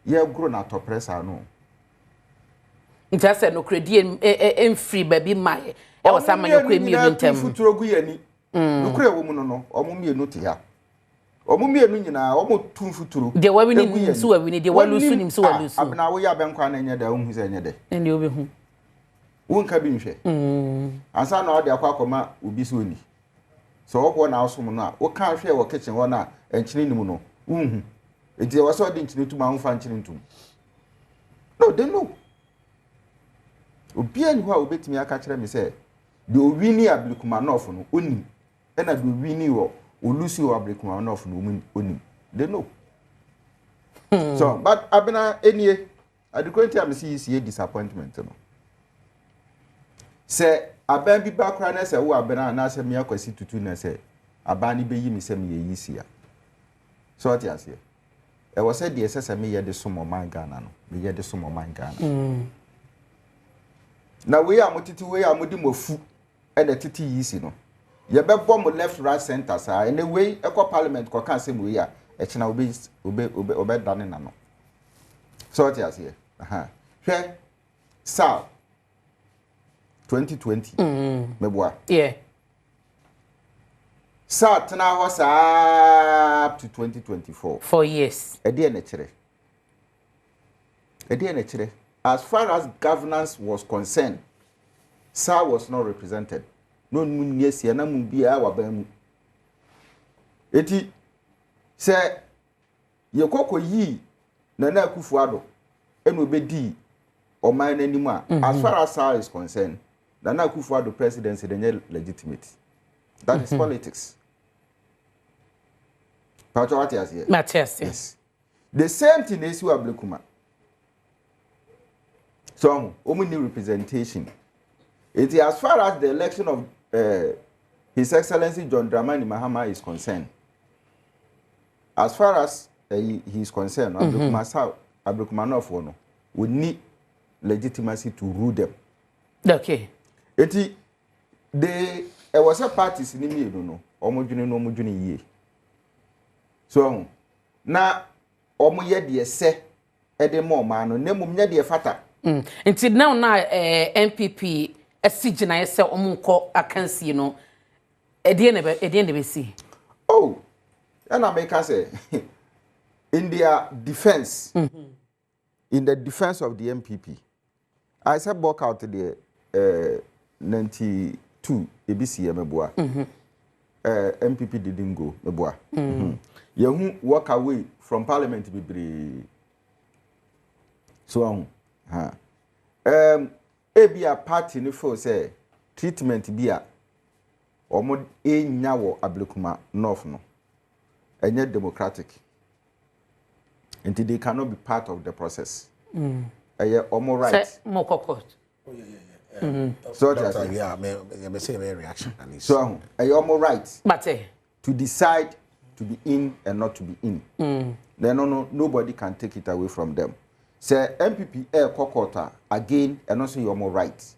ye grow na to pressure no nta say no credit em free baby my e was am no kwa mienu ntem futuro gu yani no kura wo mu no omo mienu te ha omo mienu nyina omo tun futuro de wa wini nsu wa wini de wa lusu nim so wa lusu abna wo ya benkwa na nya da hu se nya de ende obi hu wonka bi nhwe ansa na odi akwa akoma obi so ni so wo na asom no a wo ka hwe wo kitchen wo na enchini nim no wonhu enti wo so di nchini tuma ho fa nchini ntum no they know obi ani ho a obetimi aka kire me se de owini Ablekuma nof no oni ena de owini wo olusi wo Ablekuma nof no oni they know so but abena enie adekwenti am see disappointment no se aban bi ba kra na se wo abena na se me akwasi tutu na se aban ni beyi mi se me yeyi sia so ati ase e wo se de se me ye de somo man Ghana no me ye de somo man Ghana na we amotiti we amodi mofu e de titi yisi no ye be bom left right center sa and the way eco parliament ko kan sem we ya e china obe dane na no so ati ase aha hwe sa 2020 meboa yeah sa tena ho sa up to 2024 4 years e de na chere as far as governance was concerned sa was not represented no munye sia na mu bia wa ban mu eti se ye kokko yi na Akufo-Addo eno obedi oman nanim a as far as sa is concerned na Akufo-Addo presidency dey legitimate that is politics Pacho what is here Matthias yes The same thing is with Ablekuma. So, only representation. It is as far as the election of His Excellency John Dramani Mahama is concerned. As far as he is concerned, Ablekuma no would need legitimacy to rule them. Okay. There was a party in me, you know, omojuni ye. So now, omoye de se edemo mano nemu nya de fata. Until now MPP asijina yese omunko akansi no edie be see. Oh, and I make us say in their defense, in the defense of the MPP, I said walk out the 92 ABC meboa. MPP didn't go meboa. You walk away from parliament be so be a party ni for say treatment be a omo enya wo Ablekuma North no enye democratic until they cannot be part of the process. Omo right. Say more court. Oh yeah. So yeah, me say my reaction. So omo right. But to decide to be in and not to be in. Then nobody can take it away from them. Say MPP kokota again and also you're more right.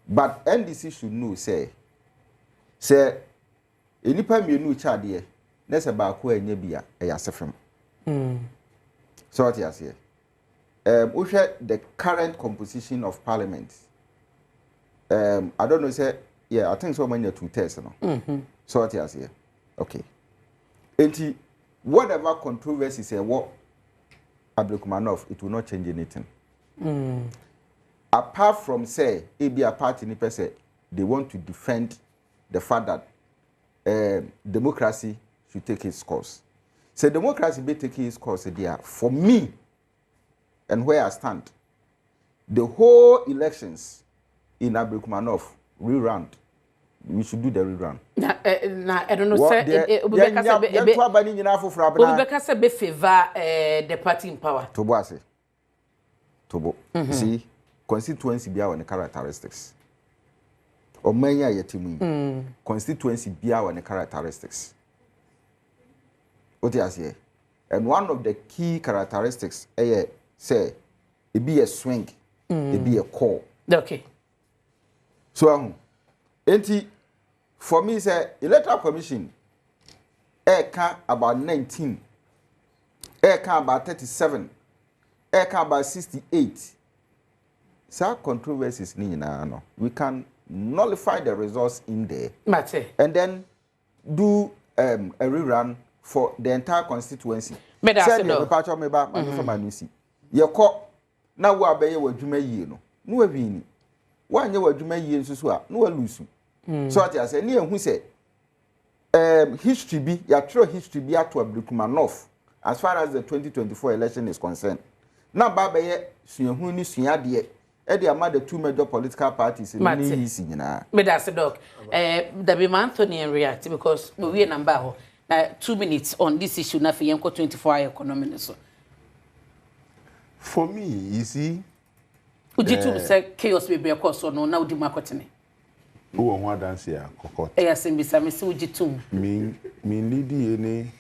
But NDC should know say enipa mienu chade na se ba ko anya bia eyasefem. So what you say? The current composition of parliament. I don't know say I think so many 2 tests no. So what you say? Okay. And whatever controversy say what Ablekuma North, it will not change anything. Apart from say, it be a party ni say they want to defend the fact that democracy should take its course. So democracy be taking its course there. For me, and where I stand, the whole elections in Ablekuma North rerun. We should do the rerun. I don't know, sir. Obubeka say be favor the party in power. Tobo ase. Tobo. See, constituency be our characteristics. Omanya yetimu. Constituency be our characteristics. What you say? And one of the key characteristics say it be a swing, it be a call. Okay. So for me, say Electoral Commission, can about 19, can about 37, can about 68. So controversies we can nullify the results in there, and then do a rerun for the entire constituency. Say the departure me ba manusi. Ye ko na wo abaye wadwuma yie no. No wabini. Wanye wadwuma yie nsusu a no walusu. So what I say, ni ehun say history be ya throw history be at Ablekuma North as far as the 2024 election is concerned. Na baba ye suehun ni suade e dey ama the two major political parties in ni isi nyina. Me da say doc da be Anthony react because we number ho 2 minutes on this issue na for yenko 24-hour economy so. For me, you see, ujitu say chaos be be cause no na udi makotene. Who want dance here, Kokot? Yes, and Mr. Ujitum. Me leading any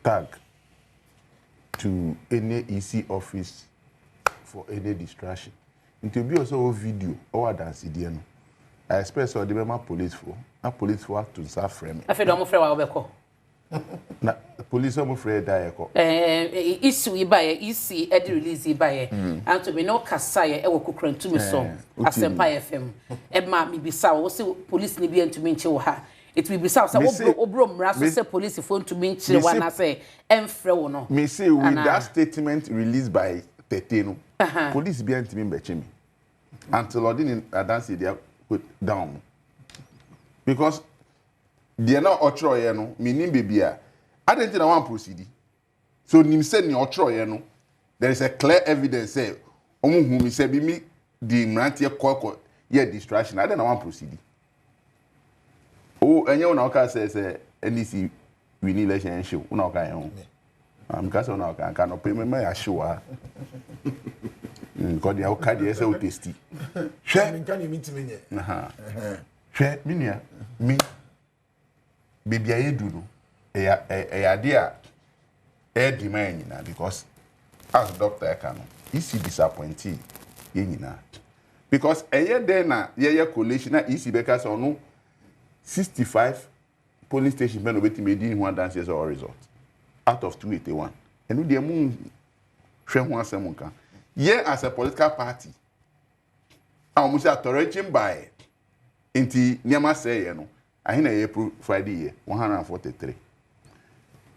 tag to any EC office for any distraction. It will be also a video or dance again. I expect so the member police for to serve frame. I feel almost afraid na police am afraid die ko. Issue ibaye isi edi release ibaye. And to be no kasa ye e wo kokran tumi so. Asempa FM. E ma mi bisa wo se police ni bi antumi nche wo ha. It will be so obro mra so say police phone to me nche wa na say emfre wo no. Me say with that statement released by Teteno. Police bi antumi mbeche me. Until ordin dance they put down. Because they na otro ye no meaning baby a identity na one proceed so nim say ni otro ye no there is a clear evidence say omo hu mi say bi mi di mrantie kokko ye distraction identity na one proceed enye una ka say NDC we need election show una ka ye ho I'm casting on our can pay me my sure. God, the card is so tasty. Share, can you meet me? share, minia, me. Baby, I do. A idea. Demand because as doctor I can easy disappointed because a year then a collation easy because on no 65 polling station men waiting made in one dances or result out of 281 and with the moon as a political party I almost authorized by into Nyama say you know I in April Friday year 143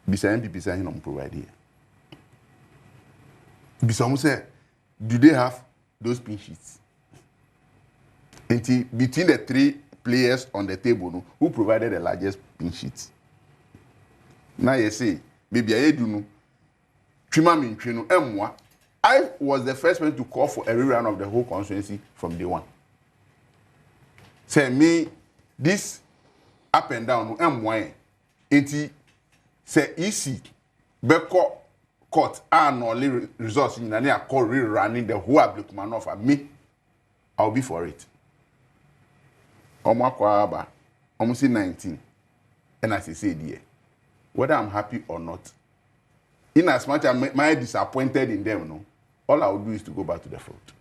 beside MPP saying on provide here. Bisomu say, do they have those pin sheets? Between the three players on the table, who provided the largest pin sheets? Now you say, baby, I do no. I was the first one to call for a rerun of the whole constituency from day one. Say me, this up and down, M1, say easy beko court and only results in any call rerunning the whole Ablekuma of me. I'll be for it. Omakwaba, almost 19. And as I said here, whether I'm happy or not, in as much as I'm disappointed in them, no, all I will do is to go back to the front.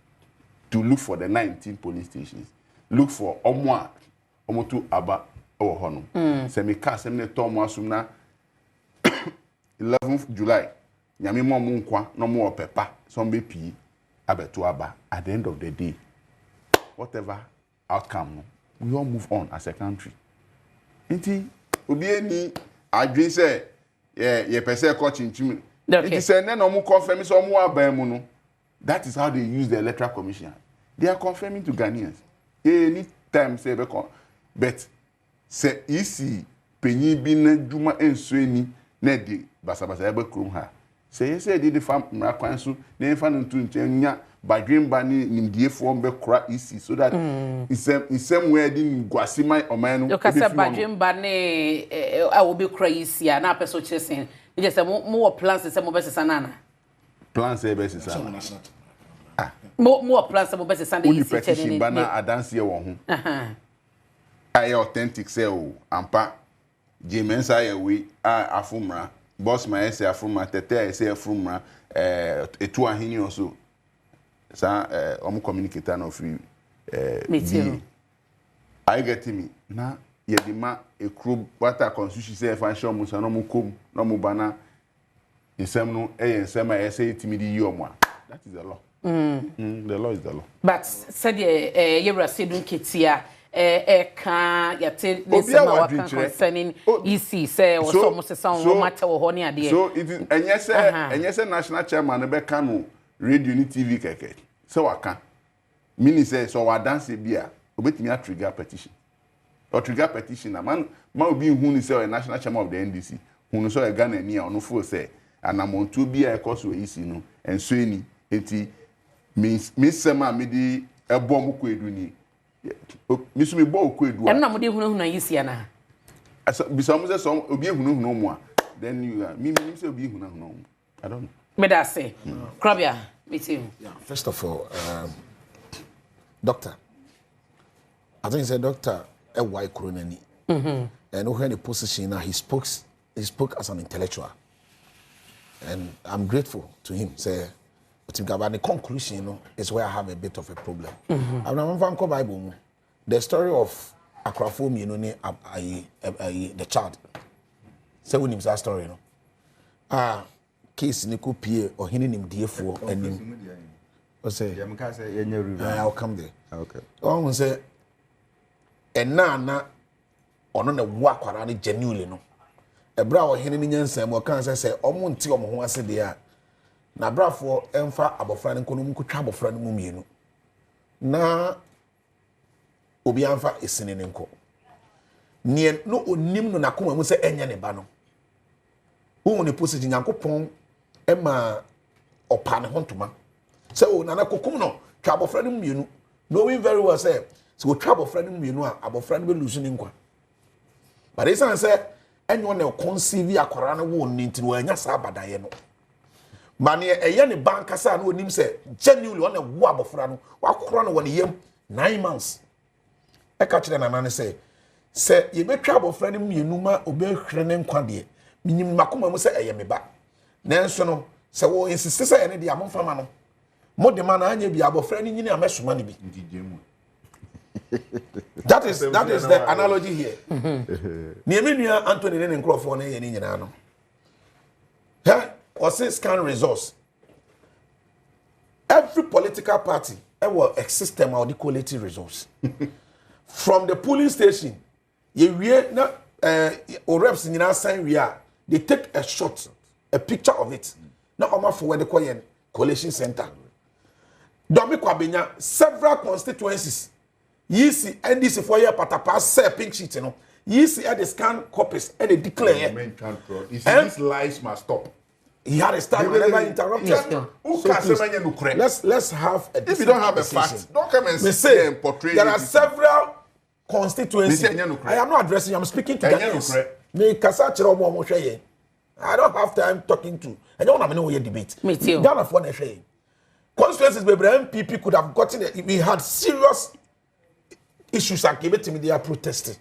To look for the 19 police stations. Look for Omotu Aba or Honum. Semi Casemne Tomasuna 11th July, Yami Momunkwa, no more pepper, some BP, Abetuaba. At the end of the day, whatever outcome, we all move on as a country. Inti, Ubieni, I dream say, yeah, person coaching to me. It is a no confirming some more Bamuno. That is how they use the Electoral Commission. They are confirming to Ghanaians. Any time say, but say, easy, penny bin Juma and Sweeney. Nedi basabasa ebe krum ha say the fam mrakwanso na enfa ntu ntenya badwen ba ni nimdiefo be kra isi so that in some way din gwasima oman no ka say badwen ba ne a wo be kra isi a na peso chesen e je say mo plans say mo be sesa nana plans e be sesa mo plans mo be sesa dey isi chene ba na adanse ye wo ho ay authentic say o ampa Jimensa yewe afumra boss ma ese afumra tete ese afumra etu ahini also sa omo communicator no free meeting I get me na yedima ekru wata constitution say function mo so no mo kom no mo bana insem no ensem ese timidi yi omo that is the law the law is the law but said yewra sedun ketia can yate listen ma waka concerning EC say o so mo sesa on matter wo ho ne ade so it is enyese national chairman be ka no radio ni TV keke so waka mini say so wa dance bia obetimi a trigger petition or trigger petition na man obi hu ni say national chairman of the NDC hu no so e Ghana ni a ono fo say anamontu bia e koso EC no enso eni enti mi sema me di ebo mo ko edu ni Misumi bo okwedu a. Na mo de hunahuna yisia na. Bisamu say some obi hunahuna mo a. Then you me say obi hunahuna mo. I don't know. Me da say. Krabia, meet you. Yeah, first of all, doctor. I think it's a doctor a white coronani. And when the position now he spoke as an intellectual. And I'm grateful to him. Say but the conclusion, you know, is where I have a bit of a problem. I'm not Bible. The story of Akrafom, you know, the child. Say when him that story, you know. Case Nico Pierre or him dear for and him. What say? I'll come there. Okay. Oh, say, and now, on the work around genuinely, no. A brow him in Yansam or can't say, Omonti or Mohasse there. Na brafo emfa abofra ne kono mu kutwa abofra ne mu mienu na obi amfa esene ne nko nie no onim no nakoma mu se enya ne ba no wo ne positi nyankopon ema opa ne hontoma se o na kokum no twa abofra ne mu mienu knowing very well say so twa abofra ne mu mienu a abofra ne be lose ne nkwa but it say enyo na conceive akwara no wo nti wo anya sa abadaye no mane eye ne banka sa no onim se genuinely on wo abofra no wakora no woni yam 9 months e ka kire na nane se ye betwa abofra no mienu ma obehwere ne nkwa de minim makoma mu se eye meba nanso no se wo insist se ene de amomfama no mo de man anya bi abofra no nyini amesoma ne bi that is the analogy here Niemenia Anthony ne nkrofo na ye ni nyina no or say scan results. Every political party will a system of the quality results. From the polling station, or reps in our sign we are, they take a shot, a picture of it. Now I'm for where the Korean Coalition Center. Domikwa several constituencies. You see NDC for your patapa say pink sheet, you know. You see at the scan copies and they declare. These lies must stop. He had a start whenever interrupted. Let's have a if you don't have a fact, don't come and say and portray. There are several constituencies. I am not addressing you, I'm speaking to Ghanaians. I don't have time talking to. I don't want to know your debate. Me too. Ghana for the shame. Constituencies where MPP could have gotten it. We had serious issues and gave it to me, they are protesting.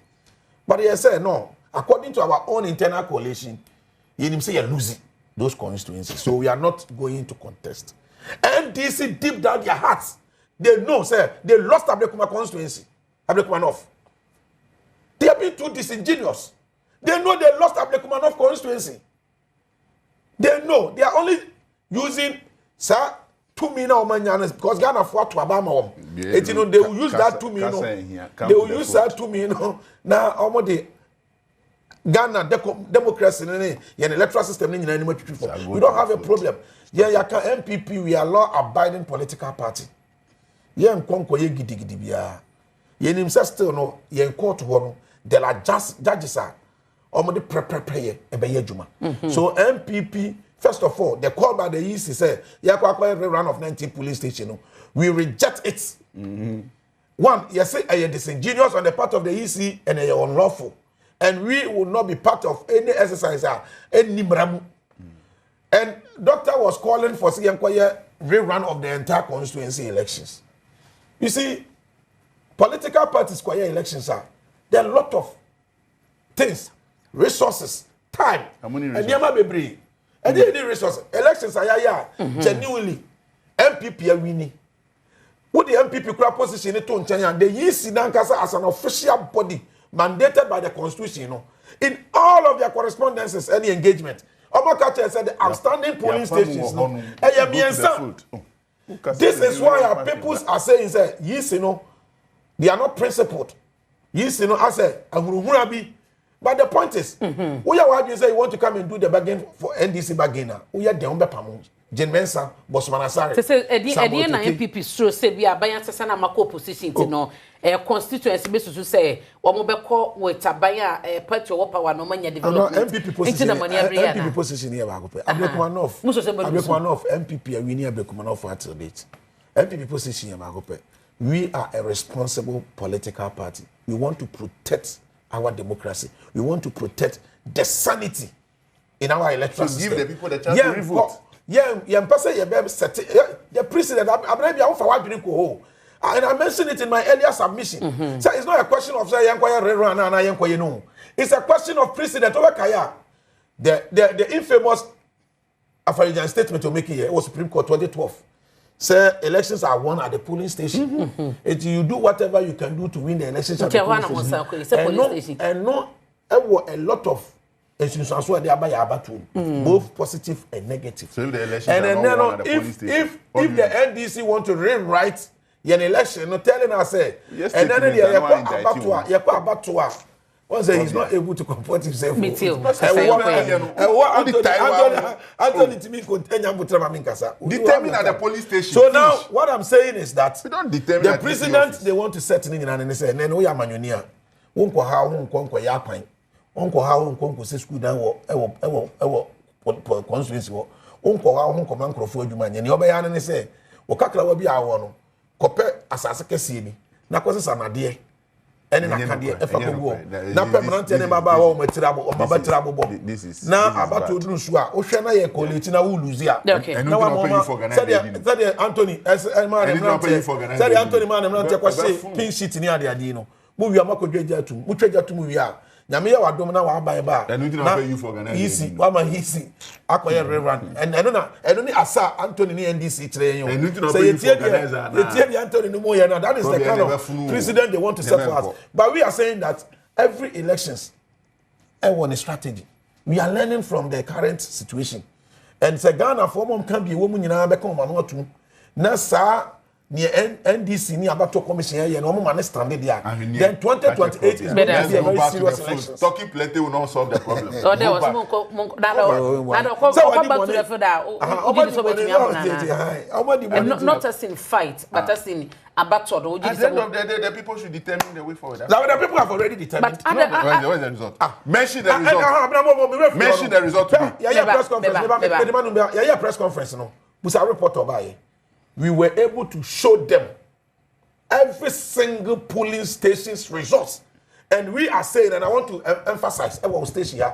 But they said no, according to our own internal coalition, you say you're losing those constituencies. So we are not going to contest. NDC deep down their hearts, they know, sir, they lost Ablekuma constituency. Ablekuma North. They have been too disingenuous. They know they lost Ablekuma North constituency. They know they are only using, sir, 2 million Omanyans because Ghana fought to Abama. You know, they will use that 2 million. They will use that 2 million. Now, almost Ghana democracy and electoral system. We don't have a problem. Yeah, MPP, we are law-abiding political party. Yeah, Nkonko gidi biya. Yeah, nimsa still no. Yeah, court one. There are judges are. Almost prepare ebe juma. So MPP, first of all, the call by the EC said, yeah, Rerun of 19 police station. We reject it. One, yes, say disingenuous on the part of the EC and unlawful. And we will not be part of any exercise, any bramu. And doctor was calling for rerun of the entire constituency elections. You see, political parties elections are there are a lot of things, resources, time, and resources. And the resources. Elections are genuinely MPP are winning. What the MPP crowd position it to the EC as an official body mandated by the constitution, you know, in all of their correspondences, any engagement. Obakacha said the outstanding polling stations, no. This is why our people are saying, yes, you know, they are not principled. Yes, you know, I say, but the point is, we are you say you want to come and do the bargain for NDC bargain. We are the Umbe Jen Mensa, Bosmanasari. Say, Ediana MPP sure say we are buying Sasana Mako position to know a constituency basis to say, or Mobeko with Tabaya, Petro Power, no money development. MPP position here, Ablekuma North. Ablekuma North, MPP, we need Ablekuma North for until date. MPP position here, we are a responsible political party. We want to protect our democracy. We want to protect the sanity in our electoral system. Give the people the chance to revote. The president, and I mentioned it in my earlier submission. So it's not a question of say Rerun no. It's a question of precedent over Kaya. The infamous Afarijan statement to make here was Supreme Court 2012. Say elections are won at the polling station. You do whatever you can do to win the elections at the polling station. And no, a lot of both positive and negative. So if the elections and are then not won at the polling station, if the NDC want to rewrite an election, not telling us, and then one say he's not able to comport himself. Me too. Determine at the police station. So now what I'm saying is that we don't determine the president they want to set in and they say, and then we are manunia. Unko how unko say school down constituency. Unko how unko man crofo adwuma nye ne obeya ne say, "Okakra wa bi awo no, kope asase kese ni. Na kwose sanade ene na kade e fa kogu na permanent ene baba wa o matirabo o baba tirabo bo na abato oduru su a o hwe na ye college na wo lose a na wa mo said Anthony said Anthony man na te kwase pin sheet ni ade no mo wi amakodwa atum mo twa atum wi a nyame ya wadom na wa aban ba na easy wa ma easy akoye Rerun and eno ni asa Anthony ni NDC kire yen so ye tie Anthony no mo ye na that is the kind of president they want to set for us but we are saying that every elections one strategy we are learning from the current situation and say Ghana for mom can be wo mu nyina be kan ma no atum na sa ni NDC ni abato commission here no man stand there then 2028 is going to be a very serious election talking plenty will not solve the problem so there was not as in fight but as in abato at the end of the day the people should determine the way forward the people have already determined but what is the result mention the result mention the result press conference no busa report obaye we were able to show them every single polling station's results. And we are saying, and I want to emphasize, our station here,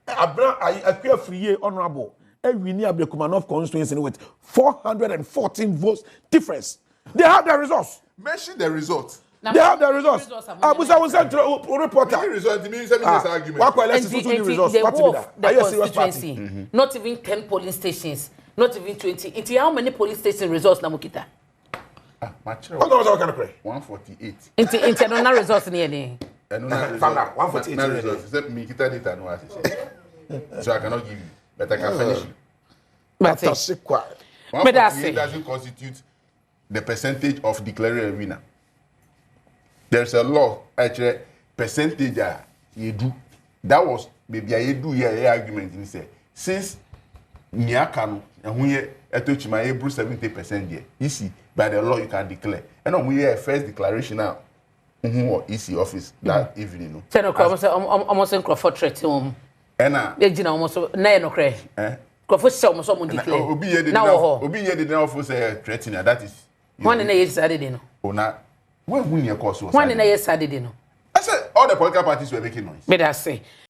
I clear free honorable, we near Ablekuma constituency with 414 votes difference. They have the results. Mention the results. They have the results. Abusa was a reporter. The result means this argument. The constituency, not even 10 polling stations. Not even 20. Into how many police station results namukita? What was kind of pray? 148. Into no results near any. 148 results. Except me kita data no as so I cannot give you, but I can finish you. But that's quiet. But that doesn't constitute the percentage of declared winner. There's a law actually percentage you do. That was maybe I do here argument in say since Niakano and we etochi my able 70% there. Easy by the law you can declare. And we have first declaration now. EC office that evening. No. Ten o'clock almost in Crawford threat home. And almost 9 o'clock. Crawford saw someone declare. Obi the now for say threatening that is one in a year Saturday no. Oh na when your course was one in a year Saturday no. I said all the political parties were making noise. But I say